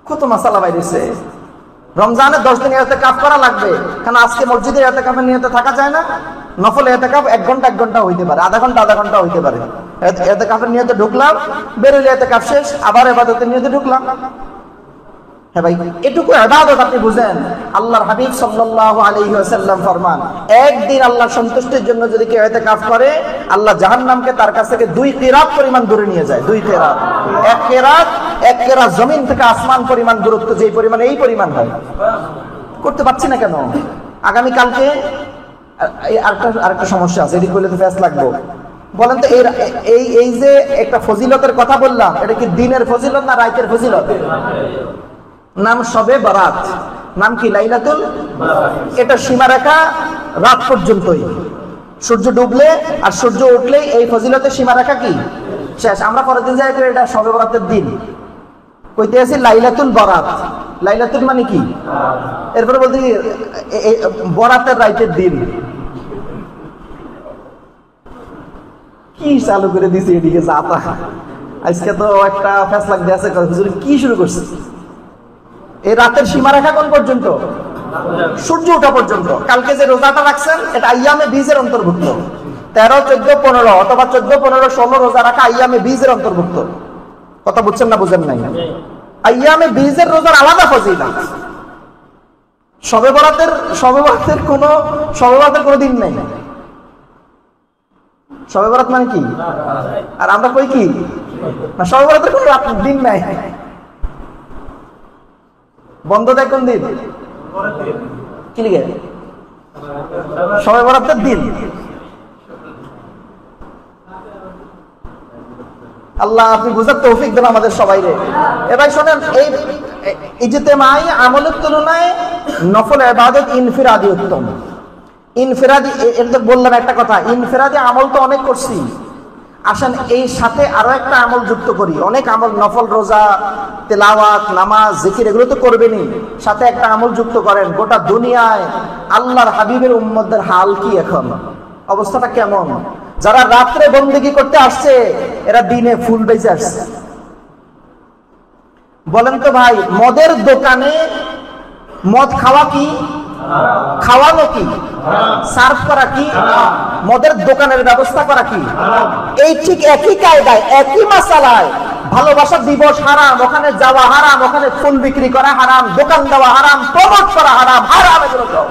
কত মাসালা বাইরেছে। রমজানের 10 দিন ইতিকাফ করা লাগবে, কারণ আজকে মসজিদে ইতিকাফের নিয়তে থাকা যায় না। নফল ইতিকাফ 1 ঘন্টা 1 ঘন্টা হইতে পারে, আধা ঘন্টা হইতে পারে। ইতিকাফের নিয়তে ঢুকলাম, বেরোলে ইতিকাফ শেষ, আবার ইবাদতের নিয়তে ঢুকলাম। হ্যাঁ ভাই, এটুকু ইবাদত আপনি বুঝেন। আল্লাহর হাবিব সাল্লাল্লাহু আলাইহি ওয়াসাল্লাম ফরমান, একদিন আল্লাহর সন্তুষ্টির জন্য যদি কেউ ইতিকাফ করে, আল্লাহ জাহান্নামকে তার কাছ থেকে 2 কিরাত পরিমাণ দূরে নিয়ে যায়। 2 কিরাত, এক কিরাত জমিন থেকে আসমান পরিমাণ দূরত্ব, যেই পরিমাণ এই পরিমাণ হয়। করতে পারছি না কেন? আগামী কালকে আরেকটা সমস্যা আছে, এটি করলে তো ফ্যাস লাগবে। বলেন তো, এই যে একটা ফজিলতের কথা বললাম, এটা কি দিনের ফজিলত না রাতের ফজিলত? নাম শবে বরাত, নাম কি লাইলাতুল বরাত। এটা সীমারেখা রাত পর্যন্তই, সূর্য ডুবলে আর সূর্য উঠলেই এই ফজিলতের সীমারেখা কি শেষ। আমরা পরের দিন যাই এটা শবে বরাতের দিন কইতে আছি লাইলাতুল বরাত। লাইলাতুল মানে কি? এরপরে বলতে বরাতের রাতের দিন। কি চালু করে দিছি এদিকে যাতা। আজকে তো একটা ফেসলা দেশে হুজুর কি শুরু করছে। এই রাতের সীমারেখা কোন পর্যন্ত? সূর্য ওঠা পর্যন্ত। কালকে যে রোজাটা রাখছেন, এটা আইয়ামে বীজের অন্তর্ভুক্ত। 13, 14, 15 অথবা 14, 15, 16 রোজা রাখা আইয়ামে বীজের অন্তর্ভুক্ত। কথা বুঝছেন না বুঝেন নাই? আইয়ামে বীজের রোজার আলাদা ফজিলত। শবে বরাতের কোনো দিন নেই। শবে বরাত মানে কি? আর আমরা কই কি না, শবে বরাতের কোনো দিন নাই। বন্ধ দেয় কোন দিন? কি লিখে? শবে বরাতের দিন। আল্লাহ আপনি বুঝার তৌফিক দেন আমাদের সবাই রে। এবার শোনেন, এই ইজতেমাই আমলের তুলনায় নফল ইবাদত ইনফিরাদি উত্তম। ইনফিরাদি, এটা তো বললাম একটা কথা, ইনফিরাদি আমল তো অনেক করছি, আসেন এই সাথে আরো একটা আমল যুক্ত করি। অনেক আমল, নফল রোজা, তেলাওয়াত, নামাজ, জিকির এগুলো তো করবেনই, সাথে একটা আমল যুক্ত করেন। গোটা দুনিয়ায় আল্লাহর হাবিবের উম্মতদের হাল কি এখন, অবস্থাটা কেমন? যারা রাত্রে বন্দেগী করতে আসছে এরা দিনে ফুল বেঁচে আসছে। বলেন তো ভাই, মদের দোকানে মদ খাওয়া কি? খাওয়ানো কি? সার্ভ করা কি? মদের দোকানের ব্যবস্থা করা কি? এই ঠিক একই কায়দায়, একই মাসালায় ভালোবাসা দিবস হারাম, ওখানে যাওয়া হারাম, ওখানে ফুল বিক্রি করা হারাম, দোকান দেওয়া হারাম, প্রমোট করা হারাম, হারাম এগুলো সব।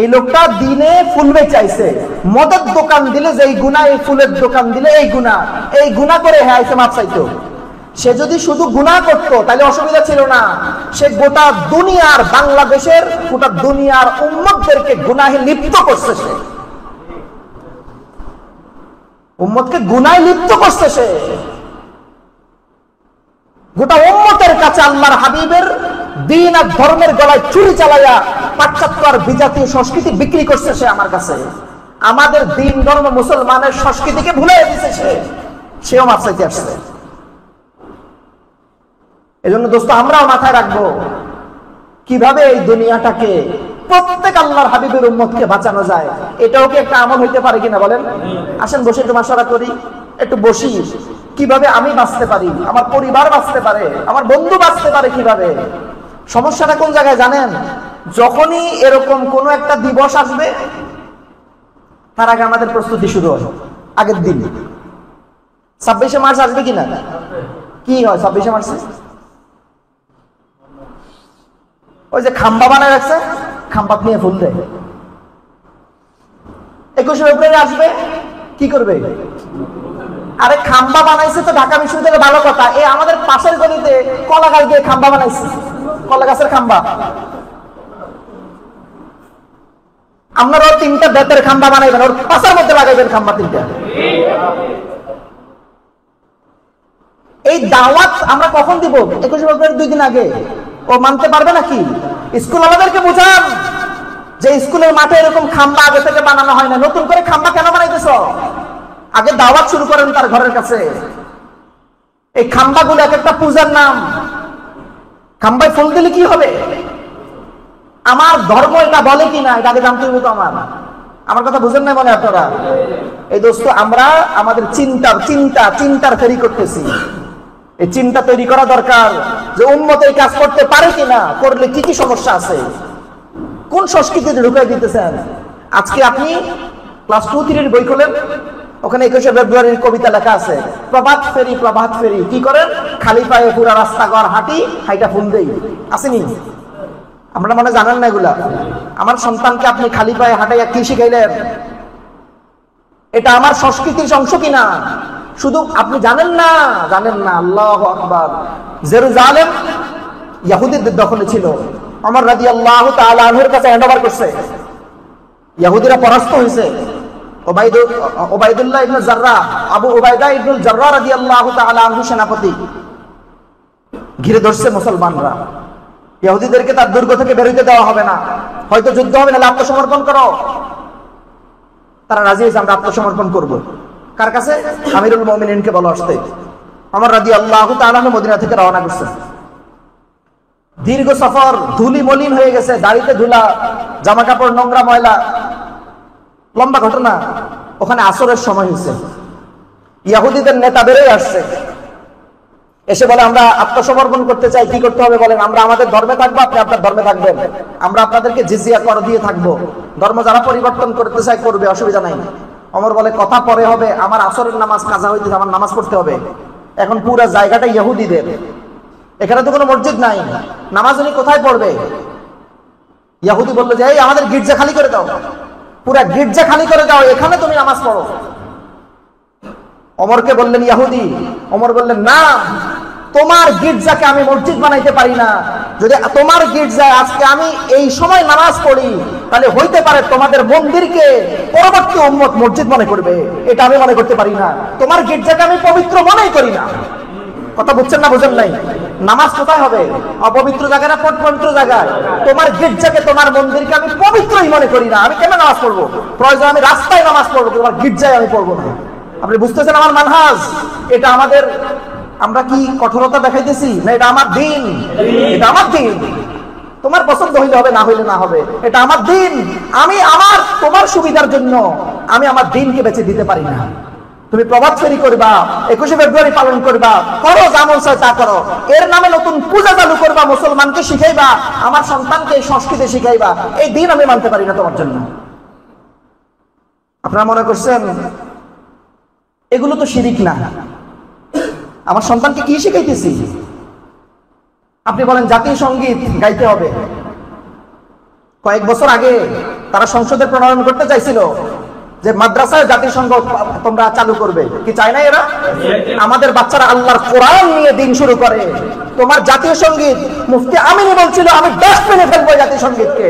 এই লোকটা দিনে ফুল বেচাইছে, মদের দোকান দিলে যেই গুনাহ, এই ফুলের দোকান দিলে এই গুনাহ, এই গুনাহ করে হ্যাঁ এসে মাপ চাইতো। সে যদি শুধু গুনাহ করতো তাহলে অসুবিধা ছিল না। সে গোটা দুনিয়ার, বাংলাদেশের গোটা দুনিয়ার উম্মতদেরকে গুনাহে লিপ্ত করছে, সে উম্মতকে গুনাহে লিপ্ত করছে। সে গোটা উম্মতের কাছে আল্লাহর হাবিবের দিন আর ধর্মের গলায় চুরি চালাইয়া পাশ্চাত্য আর বিজাতীয় সংস্কৃতি বিক্রি করছে সে আমার কাছে। আমাদের দিন ধর্ম মুসলমানের সংস্কৃতিকে ভুলে দিতেছে, সেও মাপ চাইতে আসছে। এজন্য দোস্ত, আমরাও মাথায় রাখবো কিভাবে এই দুনিয়াটাকে, প্রত্যেক আল্লাহর হাবিবের উম্মতকে বাঁচানো যায়। এটাও কি একটা আমল হইতে পারে কিনা বলেন? আসেন বসে একটু মাশওয়ারা করি, একটু বসি, কিভাবে আমি বাঁচতে পারি, আমার পরিবার বাঁচতে পারে, আমার বন্ধু বাঁচতে পারে কিভাবে। সমস্যাটা কোন জায়গায় জানেন? যখনই এরকম কোন একটা দিবস আসবে তার আগে আমাদের প্রস্তুতি শুরু হয়। আগের দিন 26শে মার্চ আসবে কিনা, কি হয় 26শে মার্চে? ওই যে খাম্বা বানায় রাখছে, খাম্বা নিয়ে ফুল দেয়। 21শে ফেব্রুয়ারি আসবে, কি করবে? আরে খাম্বা বানাইছে তো ঢাকা বিশ্ববিদ্যালয়ে, ভালো কথা। এই আমাদের পাশের গলিতে কলা গাছ দিয়ে খাম্বা বানাইছে, কলা গাছের খাম্বা। আপনারাও 3টা বেতের খাম্বা বানাইবেন, ওর পাশের মধ্যে লাগাইবেন খাম্বা 3টা। এই দাওয়াত আমরা কখন দিব? 21শে ফেব্রুয়ারি 2 দিন আগে। ও মানতে পারবে নাকি? স্কুল আমাদেরকে বোঝান যে স্কুলের মাঠে এরকম খাম্বা আগে থেকে বানানো হয় না, নতুন করে খাম্বা কেন বানাইতেছ? আগে দাওয়াত শুরু করেন তার ঘরের কাছে। এই খাম্বাগুলো এক একটা পূজার নাম। খাম্বায় ফুল দিলে কি হবে? আমার ধর্ম এটা বলে কিনা এটা আগে জানতে হবে তো। আমার কথা বুঝেন না মনে আপনারা? এই দোস্ত, আমরা আমাদের চিন্তার ফেরি করতেছি। এই চিন্তা তৈরি করা দরকার যে উম্মত এই কাজ করতে পারে কিনা, করলে কি কি সমস্যা আছে, কোন সংস্কৃতিতে ঢুকাই দিতেছেন। আজকে আপনি ক্লাস 2-3 বই খোলেন, ওখানে 21শে ফেব্রুয়ারির কবিতা লেখা আছে, প্রভাত ফেরি প্রভাত ফেরি। কি করেন? খালি পায়ে পুরা রাস্তা ঘর হাঁটি, হাইটা ফুল দেই, আসেনি? আমরা মনে জানেন না এগুলা। আমার সন্তানকে আপনি খালি পায়ে হাঁটাইয়া কি শিখাইলেন? এটা আমার সংস্কৃতির অংশ কিনা শুধু আপনি জানেন না। আল্লাহু আকবার। জেরুজালেম ইহুদিদের দখলে ছিল, ওমর রাদিয়াল্লাহু তাআলা আনহুর কাছে হ্যান্ডওভার করছে। ইহুদিরা পরাস্ত হয়েছে। ওবাইদুল্লাহ ইবনে জাররাহ, আবু উবাইদা ইবনুল জাররাহ রাদিয়াল্লাহু তাআলা আনহু সেনাপতি। ঘিরে ধরছে মুসলমানরা। ইহুদিদেরকে তার দুর্গ থেকে বের হইতে দেওয়া হবে না, হয়তো যুদ্ধ হবে, না আত্মসমর্পণ করো। তারা রাজি হয়েছে, আমরা আত্মসমর্পণ করব। কার কাছে? আমিরুল মুমিনিনকে বলো আসতে। ওমর রাদিয়াল্লাহু তাআলা মদিনা থেকে রওনা করছে। দীর্ঘ সফর, ধুলি মলিন হয়ে গেছে, দাড়িতে ধুলা, জামা কাপড় নোংরা ময়লা। লম্বা ঘটনা। ওখানে আসরের সময় হয়েছে, ইহুদিদের নেতা বেরোয় আসছে, এসে বলে আমরা আত্মসমর্পণ করতে চাই। কি করতে হবে বলেন? আমরা আমাদের ধর্মে থাকবো, আপনি আপনার ধর্মে থাকবেন, আমরা আপনাদেরকে জিজিয়া কর দিয়ে থাকবো, ধর্ম যারা পরিবর্তন করতে চায় করবে, অসুবিধা নাই। ওমর বলে কথা পরে হবে, আমার আসরের নামাজ কাজা হইতে, আমার নামাজ পড়তে হবে। এখন পুরো জায়গাটা ইহুদিদের, এখানে তো কোনো মসজিদ নাই, নামাজ উনি কোথায় পড়বে? ইহুদি বললো যে এই আমাদের গির্জা খালি করে দাও, পুরা গির্জা খালি করে দাও, এখানে তুমি নামাজ পড়ো। ওমরকে বললেন ইহুদি। ওমর বললেন না, তোমার গির্জাকে আমি মসজিদ বানাইতে পারি না। যদি তোমার গির্জায় আজকে আমি এই সময় নামাজ পড়ি, তাহলে হইতে পারে তোমাদের মন্দিরকে পরবর্তী উম্মত মসজিদ মনে করবে, এটা আমি মনে করতে পারি না। তোমার গির্জাকে আমি পবিত্র মনেই করি না। কথা বুঝছেন না বুঝেন নাই? নামাজ কোথায় হবে? অপবিত্র জায়গায় না পবিত্র জায়গায়? তোমার গির্জাকে, তোমার মন্দিরকে আমি পবিত্রই মনে করি না। আমি কেন নামাজ পড়বো? প্রয়োজন আমি রাস্তায় নামাজ পড়বো, তোমার গির্জায় আমি পড়বো না। আপনি বুঝতেছেন আমার মানহাজ? এটা আমাদের, আমরা কি কঠোরতা দেখাইতেছি না? এটা আমার দিন, এটা আমার দিন। তোমার পছন্দ হইলে হবে, না হইলে না হবে, এটা আমার দিন। আমি আমার তোমার সুবিধার জন্য আমি আমার দিনকে বেঁচে দিতে পারি না। তুমি প্রভাত ফেরি করবা, 21শে ফেব্রুয়ারি পালন করবা, করো যেমন চাই তা করো, এর নামে নতুন পূজা চালু করবা, মুসলমানকে শিখাইবা, আমার সন্তানকে এই সংস্কৃতি শিখাইবা, এই দিন আমি মানতে পারি না তোমার জন্য। আপনারা মনে করছেন এগুলো তো শিরিক না? আমার সন্তানকে কি শিখাইতেছি? আপনি বলেন জাতীয় সঙ্গীত গাইতে হবে। কয়েক বছর আগে তারা সংসদে প্রণয়ন করতে চাইছিল যে মাদ্রাসায় জাতীয় সঙ্গীত তোমরা চালু করবে, কি চায় না এরা? আমাদের বাচ্চারা আল্লাহর কোরআন নিয়ে দিন শুরু করে, তোমার জাতীয় সঙ্গীত, মুফতি আমিনী বলছিল আমি ডাস্টবিনে ফেলবো জাতীয় সঙ্গীতকে।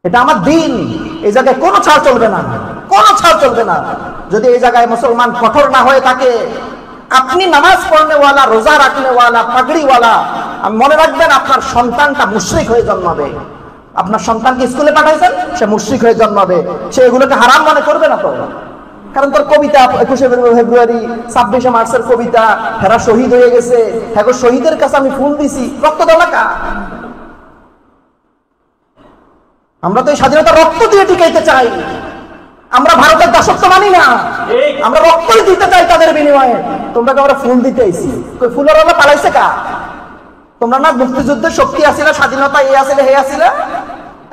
এটা আমার দিন, এই জায়গায় কোনো ছাড় চলবে না, কোনো ছাড় চলবে না। যদি এই জায়গায় মুসলমান কঠোর না হয়ে থাকে, আপনি নামাজ পড়নেওয়ালা, রোজা রাখনেওয়ালা, পাগড়িওয়ালা, মনে রাখবেন আপনার সন্তানটা মুশরিক হয়ে জন্মাবে। আপনার সন্তানকে স্কুলে পাঠাইছেন, সে মুশরিক হয়ে জন্মাবে। সে এগুলোকে হারাম মনে করবে না তো, কারণ তোর কবিতা 21শে ফেব্রুয়ারি, 26শে মার্চের কবিতা, হেরা শহীদ হয়ে গেছে, হ্যাঁ শহীদের কাছে আমি ফুল দিছি, রক্ত দেওয়া। আমরা তো এই স্বাধীনতা রক্ত দিয়ে টিকাইতে চাই। আমরা ভারতের দাসত্ব মানি না, আমরা রক্তই দিতে চাই তাদের বিনিময়ে। তোমরা আমরা ফুল দিতে আইছি, কই ফুলের ওলা পালাইছে কা? তোমরা না মুক্তিযুদ্ধের শক্তি আসিল, স্বাধীনতা এ আসিল হে আসিল,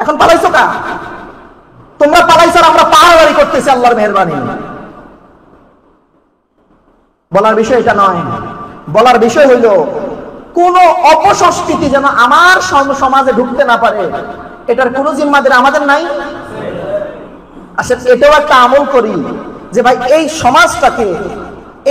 এখন পালাইছো কা? তোমরা পালাইছো, আমরা পাহাড়ি করতেছি আল্লাহর মেহেরবানি। বলার বিষয় এটা নয়, বলার বিষয় হইল কোন অপসংস্কৃতি যেন আমার সমাজে ঢুকতে না পারে, এটার কোন জিম্মাদারি আমাদের নাই। আসলে এটাও একটা আমল করি যে ভাই এই সমাজটাকে,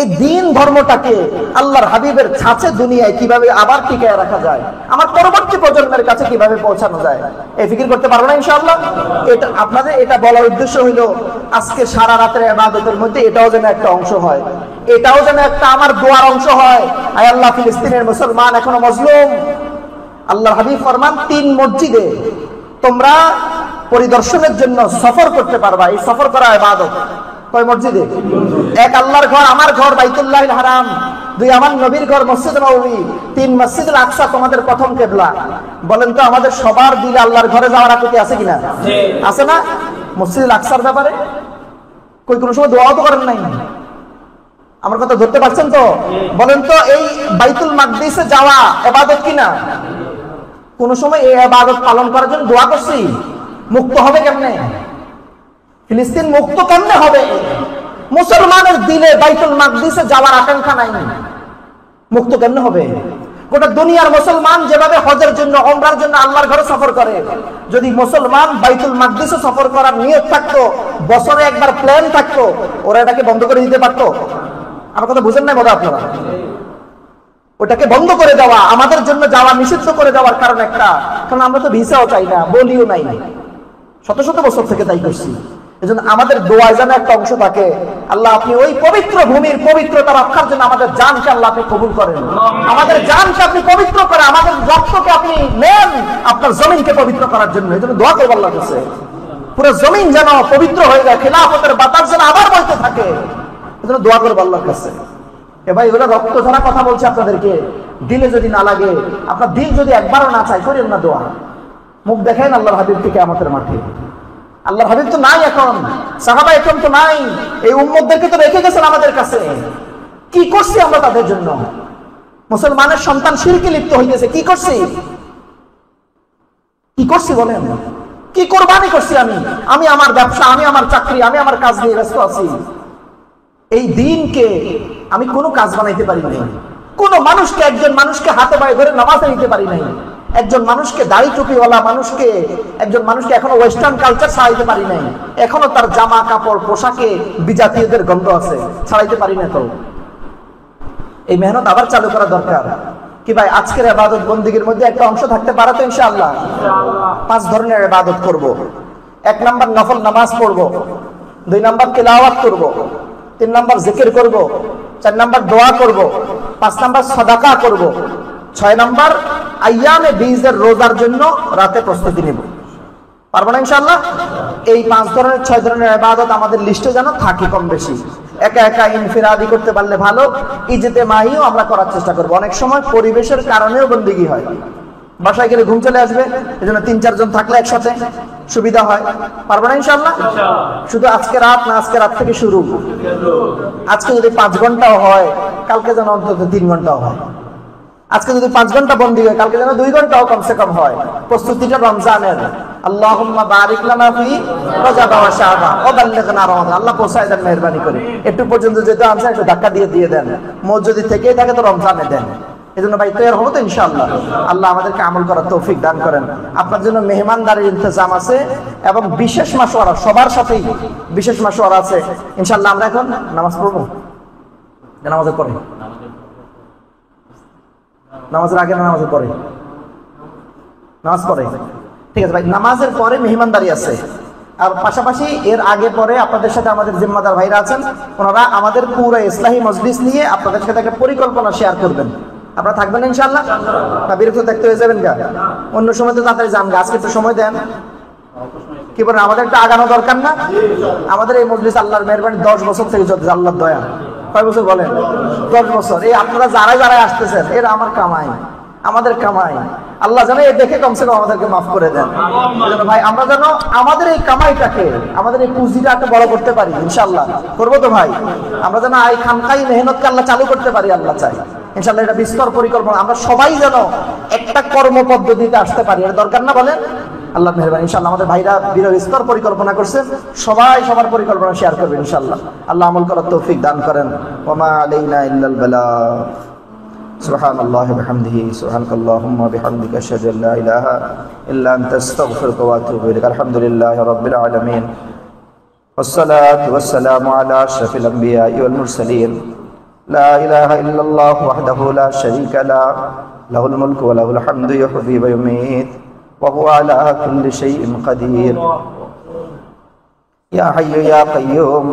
এই দিন ধর্মটাকে আল্লাহর হাবিবের ছাঁচে দুনিয়ায় কিভাবে আবার টিকায় রাখা যায়, আমার পরবর্তী প্রজন্মের কাছে কিভাবে পৌঁছানো যায়, এই ফিকির করতে পারবো না ইনশাআল্লাহ। এটা আপনাদের এটা বলার উদ্দেশ্য হইল আজকে সারা রাতের ইবাদতের মধ্যে এটাও যেন একটা অংশ হয়, এটাও যেন একটা আমার দোয়ার অংশ হয়। আয় আল্লাহ, ফিলিস্তিনের মুসলমান এখনো মজলুম। আল্লাহর হাবিব ফরমান 3 মসজিদে তোমরা পরিদর্শনের জন্য সফর করতে পারবা, এই সফর করা ইবাদত। কয় মসজিদে? 1 আল্লাহর ঘর, আমার ঘর বাইতুল্লাহিল হারাম, 2 আমার নবীর ঘর মসজিদ নববী, 3 মসজিদুল আকসা তোমাদের প্রথম কিবলা। বলেন তো আমাদের সবার দিলে আল্লাহর ঘরে যাওয়ার আকুতি আছে কিনা? আছে না? মসজিদুল আকসার ব্যাপারে কই কোনো সময় দোয়াও তো করেন নাই। আমার কথা ধরতে পারছেন তো? বলেন তো এই বাইতুল মাকদিসে যাওয়া ইবাদত কিনা? কোন সময় এই ইবাদত পালন করার জন্য দোয়া করছি? মুক্ত হবে কেমনে? ফিলিস্তিন মুক্ত কেমনে হবে? মুসলমানের দিলে বাইতুল মাকদিসে যাওয়ার আকাঙ্ক্ষা নাই, মুক্ত কেমনে হবে? গোটা দুনিয়ার মুসলমান যেভাবে হজের জন্য, ওমরার জন্য আল্লাহর ঘরে সফর করে, যদি মুসলমান বাইতুল মাকদিসে সফর করার নিয়ত থাকতো, বছরে একবার প্ল্যান থাকতো, ওরা এটাকে বন্ধ করে দিতে পারতো? আমার কথা বুঝেন না বোধহয় আপনারা? ওটাকে বন্ধ করে দেওয়া, আমাদের জন্য যাওয়া নিষিদ্ধ করে দেওয়ার কারণ একটা, কারণ আমরা তো ভিসাও চাই না, বলিও নাই, শত শত বছর থেকে তাই করছি। এজন্য আমাদের দোয়ায় যেন একটা অংশ থাকে, আল্লাহ আপনি ওই পবিত্র ভূমির পবিত্রতা রক্ষার জন্য আমাদের জানকে আল্লাহ আপনি কবুল করেন, আমাদের জানকে আপনি পবিত্র করে, আমাদের রক্তকে আপনি নেন আপনার জমিনকে পবিত্র করার জন্য। এই জন্য দোয়া করবো আল্লাহ কাছে, পুরো জমিন যেন পবিত্র হয়ে যায়, খিলাফতের বাতাস যেন আবার বইতে থাকে, এই জন্য দোয়া করবো আল্লাহর কাছে। এ ভাই ওরা রক্ত ঝরা কথা বলছে আপনাদেরকে, দিলে যদি না লাগে, আপনার দিল যদি একবারও না চাই, করেন না দোয়া, মুখ দেখেন আল্লাহর হাবিব থেকে আমাদের মাঠে। আল্লাহর হাবিব তো নাই এখন, সাহাবা একরাম তো নাই, এই উম্মতদেরকে তো রেখে গেছেন আমাদের কাছে। কি করছি আমরা তাদের জন্য? মুসলমানের সন্তান শিরকে লিপ্ত হইতেছে, কি করছি? কি করছি বলেন? কি কোরবানি করছি আমি আমার ব্যবসা, আমি আমার চাকরি, আমি আমার কাজ নিয়ে ব্যস্ত আছি। এই দিনকে আমি কোনো কাজ বানাইতে পারি নাই, কোন মানুষকে, একজন মানুষকে হাতে পায়ে ধরে নামাজে নিতে পারি নাই, একজন মানুষকে দাড়ি টুপিওয়ালা মানুষকে, একজন মানুষকে এখনো ওয়েস্টার্ন কালচার ছাড়াইতে পারি নাই, এখনো তার জামা কাপড় পোশাকে বিজাতীয়দের গন্ধ আছে, ছাড়াইতে পারি না। তো এই মেহনত আবার চালু করা দরকার। কি ভাই আজকের ইবাদত বন্দেগীর মধ্যে একটা অংশ থাকতে পারে তো ইনশাআল্লাহ? 5 ধরনের ইবাদত করব। 1 নাম্বার নফল নামাজ পড়ব, 2 নাম্বার তিলাওয়াত করব, 3 নাম্বার জিকির করব, 4 নাম্বার দোয়া করব, 5 নাম্বার সাদাকা করব, 6 নাম্বার আইয়ামে বীজের রোজার জন্য রাতে প্রস্তুতি নিব। পারবো না ইনশাআল্লাহ? এই 5 ধরনের 6 ধরনের ইবাদত আমাদের লিস্টে যেন থাকে কম বেশি। একা একা ইনফিরাদি করতে পারলে ভালো, ইজতেমাইও আমরা করার চেষ্টা করব। অনেক সময় পরিবেশের কারণেও বন্দেগী হয়, বাসায় গেলে ঘুম চলে আসবে, এজন্য 3-4 জন থাকলে একসাথে সুবিধা হয়। পারবো না ইনশাআল্লাহ? শুধু আজকে রাত না, আজকে রাত থেকে শুরু। আজকে যদি 5 ঘন্টাও হয়, কালকে যেন অন্তত 3 ঘন্টাও হয়। আজকে যদি 5 ঘন্টা বন্দী হয়, কালকে যেন 2 ঘন্টাও কমসে কম হয়। প্রস্তুতিটা রমজানের। আল্লাহুম্মা বারিক লানা ফি রজব ওয়া শাবান ওয়া বাল্লিগনা রমাদান। আল্লাহ পৌঁছায় দেন মেহেরবানি করে। একটু পর্যন্ত যেতে আনছে একটু ধাক্কা দিয়ে দেন। মোট যদি থেকেই থাকে তো রমজানে দেন। এজন্য ভাই তৈরি হবো তো ইনশাআল্লাহ। আল্লাহ আমাদেরকে আমল করার তৌফিক দান করেন। আপনার জন্য মেহমানদারির ইন্তজাম আছে এবং বিশেষ মাশওয়ারা, সবার সাথেই বিশেষ মাশওয়ারা আছে ইনশাআল্লাহ। আমরা এখন নামাজ পড়বো, নামাজের পরে, নামাজের আগে না নামাজের পরে? নামাজ পরে, ঠিক আছে ভাই। নামাজের পরে মেহমানদারি আছে, আর পাশাপাশি এর আগে পরে আপনাদের সাথে আমাদের জিম্মাদার ভাইরা আছেন, ওনারা আমাদের পুরো ইসলাহী মজলিস নিয়ে আপনাদের সাথে একটা পরিকল্পনা শেয়ার করবেন। আপনারা থাকবেন ইনশাআল্লাহ? না বিরক্ত দেখতে হয়ে যাবেন গা? অন্য সময় তো তাড়াতাড়ি যান গা, আজকে একটু সময় দেন। কি বলেন? আমাদের একটা আগানো দরকার না? আমাদের এই মজলিস আল্লাহর মেহরবানি 10 বছর থেকে চলছে, আল্লাহর দয়া। কয় বছর বলেন? 10 বছর। এই আপনারা যারা আসতেছেন এরা আমার কামাই, আমাদের কামাই। আল্লাহ যেন এ দেখে কমসে কম আমাদেরকে মাফ করে দেন। ভাই আমরা যেন আমাদের এই কামাইটাকে, আমাদের এই পুঁজিটা একটা বড় করতে পারি ইনশাআল্লাহ। করবো তো ভাই? আমরা যেন এই খানকাই মেহনতকে আল্লাহ চালু করতে পারি, আল্লাহ চাই ইনশাআল্লাহ। এটা বিস্তর পরিকল্পনা, আমরা সবাই যেন একটা কর্ম পদ্ধতিতে আসতে পারি, এটা দরকার না বলেন? আল্লাহ মেহরবানি ইনশাআল্লাহ। আমাদের ভাইরা বিস্তর পরিকল্পনা করছেন, সবাই সবার পরিকল্পনা শেয়ার করবে ইনশাআল্লাহ। আল্লাহ আমল করার তৌফিক দান করেন। ওয়া মা আলাইনা ইল্লাল বালাগ। সুবহানাল্লাহি ওয়া বিহামদিহি, সুবহানাকাল্লাহুম্মা ওয়া বিহামদিকা আশহাদু আল লা ইলাহা ইল্লা আনতা আস্তাগফিরুকা ওয়া আতুবু ইলাইক। আলহামদুলিল্লাহি রাব্বিল আলামিন। ওয়াসসালাতু ওয়াসসালামু আলা আশরাফিল আমবিয়াই ওয়াল মুরসালিন। লা ইলাহা ইল্লাল্লাহু ওয়াহদাহু লা শারীকা লাহু, লাহুল মুলকু ওয়া লাহুল হামদু ইউহয়ী ওয়া ইউমীত ওয়া হুয়া আলা কুল্লি শাইইন কাদির। ইয়া হাইয়্যু ইয়া কাইয়্যুম,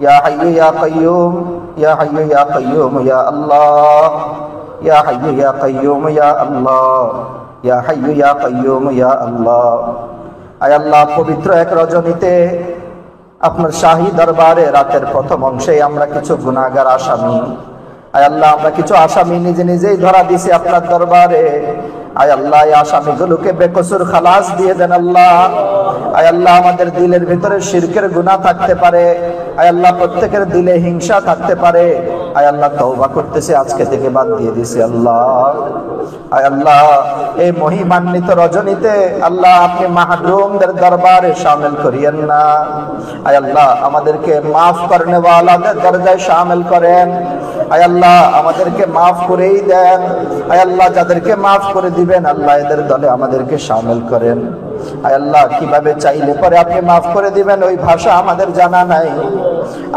ইয়া হাইয়্যু ইয়া কাইয়্যুম, ইয়া হাইয়্যু ইয়া কাইয়্যুম, ইয়া আল্লাহ, ইয়া হাইয়্যু ইয়া কাইয়্যুম, ইয়া আল্লাহ, ইয়া হাইয়্যু ইয়া কাইয়্যুম, ইয়া আল্লাহ। আয় আল্লাহ, পবিত্র এক রজনীতে আপনার শাহী দরবারে রাতের প্রথম অংশে আমরা কিছু গুনাহগার আসামি, আয় আল্লাহ আমরা কিছু আসামি নিজেই ধরা দিছি আপনার দরবারে। আয় আল্লাহ এই আসামিগুলোকে বেকসুর খালাস দিয়ে দেন আল্লাহ। আয় আল্লাহ আমাদের দিলের ভিতরে শিরকের গুনাহ থাকতে পারে, আয় আল্লাহ প্রত্যেকের দিলে হিংসা থাকতে পারে, আয় আল্লাহ তওবা করতেছে আজকে থেকে বাদ দিয়ে দিছি আল্লাহ। আয় আল্লাহ এই মহিমান্বিত রজনীতে আল্লাহ আপনি মাহরুমদের দরবারে শামিল করিয়েন না। আয় আল্লাহ আমাদেরকে মাফ করনে ওয়ালাদের দরজায় শামিল করেন। আয় আল্লাহ আমাদেরকে মাফ করেই দেন। আয় আল্লাহ যাদেরকে মাফ করে দিবেন আল্লাহ এদের দলে আমাদেরকে শামিল করেন। আয় আল্লাহ কিভাবে চাইলে পরে আপনি মাফ করে দিবেন ওই ভাষা আমাদের জানা নাই।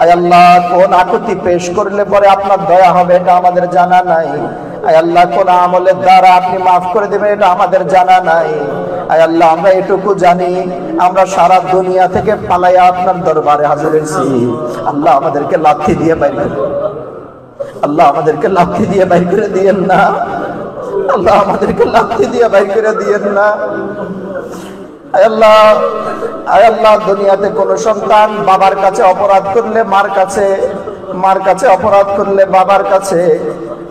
আয় আল্লাহ কোন আকুতি পেশ করলে পরে আপনার দয়া হবে এটা আমাদের জানা নাই। আয় আল্লাহ কোন আমলের দ্বারা আপনি মাফ করে দিবেন এটা আমাদের জানা নাই। আয় আল্লাহ আমরা এটুকু জানি আমরা সারা দুনিয়া থেকে পালাইয়া আপনার দরবারে হাজির হয়েছি। আল্লাহ আমাদেরকে লাথি দিয়ে বাইর করে, আল্লাহ আমাদেরকে লাথি দিয়ে বাইর করে দিয়েন না। আল্লাহ আমাদেরকে লাথি দিয়ে বাইর করে দিয়েন না। আয় আল্লাহ দুনিয়াতে কোন সন্তান বাবার কাছে অপরাধ করলে মার কাছে, মার কাছে অপরাধ করলে বাবার কাছে,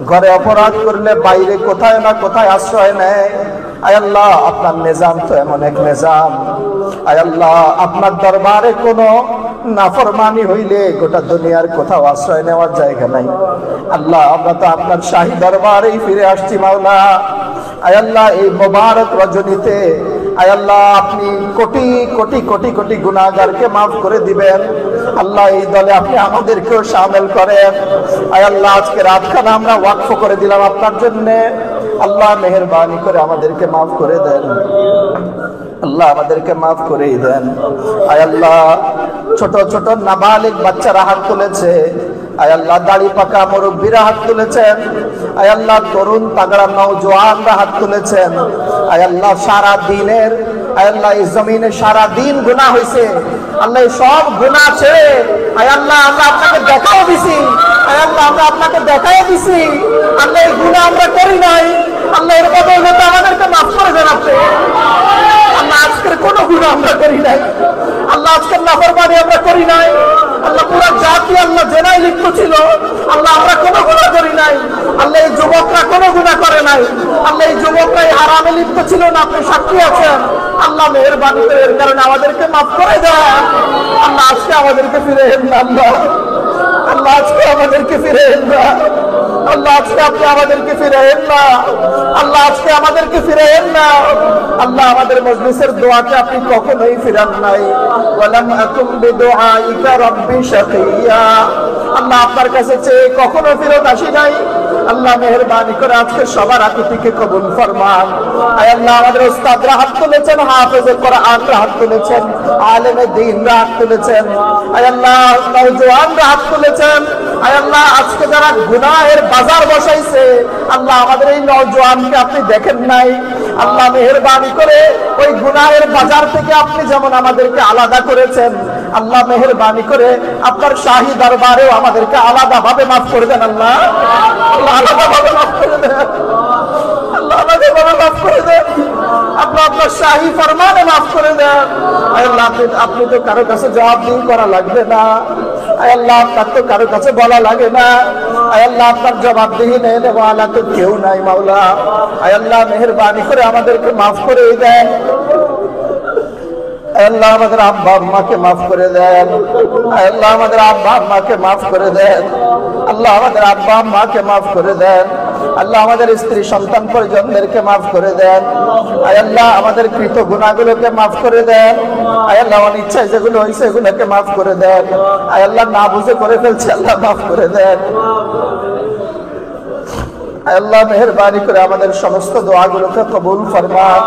ঘরে অপরাধ করলে বাইরে কোথায় না কোথায় আশ্রয় নেয়। আয় আল্লাহ আপনার নিজাম তো এমন এক নিজাম, আয় আল্লাহ আপনার দরবারে কোনো নাফরমানি হইলে গোটা দুনিয়ার কোথাও আশ্রয় নেওয়ার জায়গা নাই। আল্লাহ আমরা তো আপনার শাহী দরবারেই ফিরে আসছি মাওলা। আয় আল্লাহ এই মোবারক রজনীতে আয় আল্লাহ আপনি কোটি কোটি কোটি কোটি গুনাহগারকে মাফ করে দিবেন। আল্লাহ এই দলে আপনি আমাদেরকেও শামিল করেন। আয় আল্লাহ আজকে রাতখানা আমরা ওয়াকফ করে দিলাম আপনার জন্য। আল্লাহ মেহেরবানি করে আমাদেরকে মাফ করে দেন। আল্লাহ আমাদেরকে মাফ করেই দেন। আয় আল্লাহ ছোট ছোট নাবালিগ বাচ্চারা হাত তুলেছে, আয় আল্লাহ দাড়ি পাকা মুরব্বীরা হাত তুলেছেন, আয় আল্লাহ তরুণ তাগড়া নওজোয়ানরা হাত তুলেছেন। আয় আল্লাহ সারা দিনের, আয় আল্লাহ এই জমিনে সারা দিন গুনাহ হয়েছে, আল্লাহ সব গুনাহ ছেড়ে আয় আল্লাহ আমরা আপনাকে দেখাও দিছি আয় আল্লাহ আমরা আপনাকে দেখাই দিছি, আল্লাহ এই গুনাহ আমরা করি নাই, আল্লাহ এর বদৌলতে আমাদেরকে মাফ করে দেন আপনি। আল্লাহ আজকের কোনো গুনাহ আমরা করি নাই, আল্লাহ আজকের নাফরমানি আমরা করি নাই, আল্লাহ পুরো জাতি আল্লাহ জেনায় লিপ্ত ছিল, আল্লাহ আমরা কোনো গুনাহ করি নাই, আল্লাহ এই যুবকরা কোনো গুনাহ করে নাই, আল্লাহ এই যুবকরা এই হারামে লিপ্ত ছিল না, আপনি সাক্ষী আছেন। আল্লাহ মেহেরবানি করে এর কারণে আমাদেরকে মাফ করে দেন। আল্লাহ আজকে আমাদেরকে ফিরে এন না, আল্লাহ আল্লাহ আজকে আমাদেরকে ফিরে এন না, আল্লাহ আজকে আপনি আমাদেরকে ফিরে এন না, আল্লাহ আজকে আমাদেরকে ফিরে এন না। আল্লাহ আমাদের মজলিসের দোয়াকে আপনি কখনোই ফিরান নাই। ওয়ালাম আকুম বিদুআইকা রাব্বি শাকিয়া, আল্লাহ আপনার কাছে চেয়ে কখনো ফিরত আসি নাই। আল্লাহ মেহেরবানি করে আজকে সবার আকুতিকে কবুল ফরমান। আয় আল্লাহ আমাদের উস্তাদরা হাত তুলেছেন, হাফেজে কোরআনরা হাত তুলেছেন, আলেমে দ্বীনরা হাত তুলেছেন, আয় আল্লাহ নওজোয়ানরা হাত তুলেছেন। আয় আল্লাহ আজকে যারা গুনাহের বাজার বসাইছে, আল্লাহ আমাদের এই নওজোয়ানকে আপনি দেখেন নাই। আল্লাহ মেহেরবানি করে ওই গুনাহের বাজার থেকে আপনি যেমন আমাদেরকে আলাদা করেছেন, আল্লাহ মেহেরবানি করে আপনার শাহী দরবারেও আমাদেরকে আলাদা ভাবে মাফ করে দেন। আল্লাহ আলাদা ভাবে মাফ করে দেন, আল্লাহ আলাদা ভাবে মাফ করে দেন, আপনার শাহী ফরমানে মাফ করে দেন। আল্লাহ আপনি তো কারো কাছে জবাবদিহি করা লাগবে না, আল্লাহ আপনার তো কারো কাছে বলা লাগে না, আল্লাহ আপনার জবাবদিহি নেই ওয়ালা তো কেউ নাই মাওলা। আল্লাহ মেহেরবানি করে আমাদেরকে মাফ করে দেন। আল্লাহ আমাদের আব্বা আম্মাকে মাফ করে দেন, আল্লাহ আমাদের আব্বা আম্মাকে মাফ করে দেন, আল্লাহ আমাদের আব্বা আম্মাকে মাফ করে দেন, আল্লাহ আমাদের স্ত্রী সন্তান পরিজনদেরকে মাফ করে দেন। আল্লাহ আমাদের কৃত গুনাহগুলোকে মাফ করে দেন। আল্লাহ অনিচ্ছায় যেগুলো হয়েছে এগুলোকে মাফ করে দেন। আল্লাহ না বুঝে করে ফেলছে, আল্লাহ মাফ করে দেন। আল্লাহ মেহেরবানি করে আমাদের সমস্ত দোয়াগুলোকে কবুল ফরমান।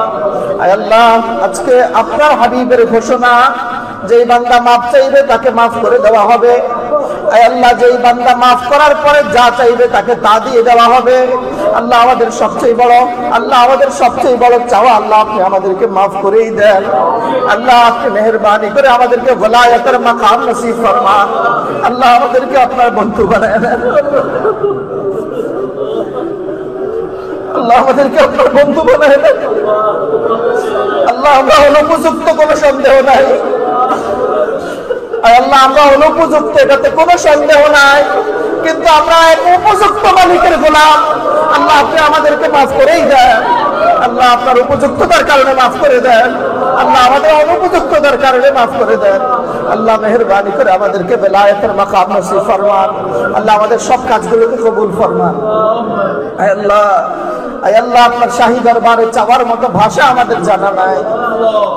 আল্লাহ আজকে আপনার হাবিবের ঘোষণা, যেই বান্দা মাফ চাইবে তাকে মাফ করে দেওয়া হবে। আল্লাহ যেই বান্দা মাফ করার পরে যা চাইবে তাকে তা দিয়ে দেওয়া হবে। আল্লাহ আমাদের সবচেয়ে বড়, আল্লাহ আমাদের সবচেয়ে বড় চাওয়া, আল্লাহ আপনি আমাদেরকে মাফ করেই দেন। আল্লাহ আপনি মেহেরবানি করে আমাদেরকে ওলায়াতের মাকাম নসিব ফরমান। আল্লাহ আমাদেরকে আপনার বন্ধু বানায় দেন। আল্লাহ আমাদেরকে আপনার বন্ধু বানায় দেন। আল্লাহ আমরা অনুপযুক্ত, কোনো সন্দেহ নাই। আল্লাহ আমরা অনুপযুক্ত, এটাতে কোনো সন্দেহ নাই, কিন্তু আমরা এক উপযুক্ত মালিকের গোলাম। আল্লাহ আপনি আমাদেরকে মাফ করেই দেন। আল্লাহ আপনার উপযুক্ততার কারণে মাফ করে দেন, আল্লাহ আমাদের অনুপযুক্ততার কারণে মাফ করে দেন। আল্লাহ মেহেরবানি করে আমাদেরকে বেলায়েতের মাকাম নসিব ফরমান। আল্লাহ আমাদের সব কাজগুলোকে কবুল ফরমান। আল্লাহ আল্লাহ আপনার শাহী দরবারে চাওয়ার মতো ভাষা আমাদের জানা নাই।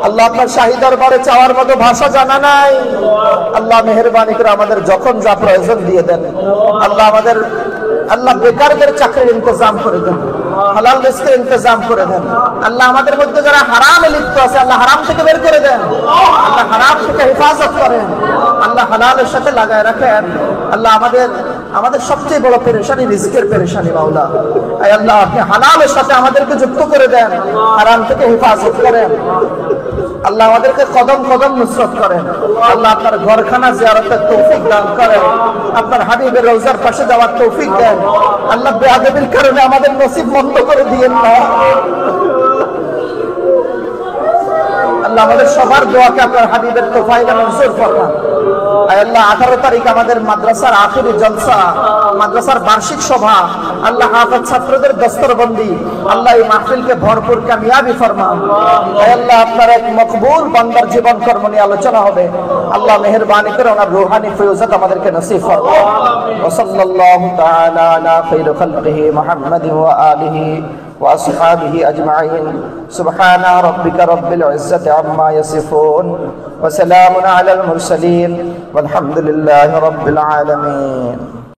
আল্লাহ আপনার শাহী দরবারে চাওয়ার মতো ভাষা জানা নাই। আল্লাহ মেহেরবানি করে আমাদের যখন যা প্রয়োজন দিয়ে দেন। আল্লাহ আমাদের আল্লাহ বেকারদের চাকরির ইন্তজাম করে দেন, হালাল রিজকের ইন্তজাম করে দেন। আল্লাহ আমাদের মধ্যে যারা হারামে লিপ্ত আছে, আল্লাহ হারাম থেকে বের করে দেন। আল্লাহ হারাম থেকে হেফাজত করেন, আল্লাহ হালালের সাথে লাগায় রাখেন। আল্লাহ আমাদের সবচেয়ে বড় পেরেশানি রিজকের পেরেশানি মাওলা। আল্লাহ আপনি হালালের সাথে আমাদেরকে যুক্ত করে দেন, হারাম থেকে হেফাজত করেন। আল্লাহ আমাদেরকে কদম কদম নুসরত করেন। আল্লাহ আপনার ঘরখানা জিয়ারতের তৌফিক দান করেন, আপনার হাবিবের রওজার পাশে যাওয়ার তৌফিক দেন। আল্লাহ বেয়াদবির কারণে আমাদের নসিব বন্ধ করে দিয়েন না। আল্লাহ আমাদের সবার দোয়াকে আপনার হাবিবের তোফায়েলে মঞ্জুর ফরমান। আল্লাহ 18 তারিখ আমাদের মাদ্রাসার আখিরি জলসা, মাদ্রাসার বার্ষিক সভা, আল্লাহ হাফেজ ছাত্রদের দস্তরবন্দি, আল্লাহ এই মাহফিলকে ভরপুর কামিয়াবি ফরমান। আল্লাহ আপনার এক মকবুল বান্দার জীবন কর্ম নিয়ে আলোচনা হবে। আল্লাহ মেহেরবানি করে ওনার রূহানি ফয়জাত আমাদেরকে নসিব ফরমান। ওয়া সাল্লাল্লাহু তাআলা আলা খায়রি খালকিহি মুহাম্মাদিন ওয়া আলিহি وأصحابه أجمعين سبحان ربك رب العزة عما يصفون وسلام على المرسلين والحمد لله رب العالمين.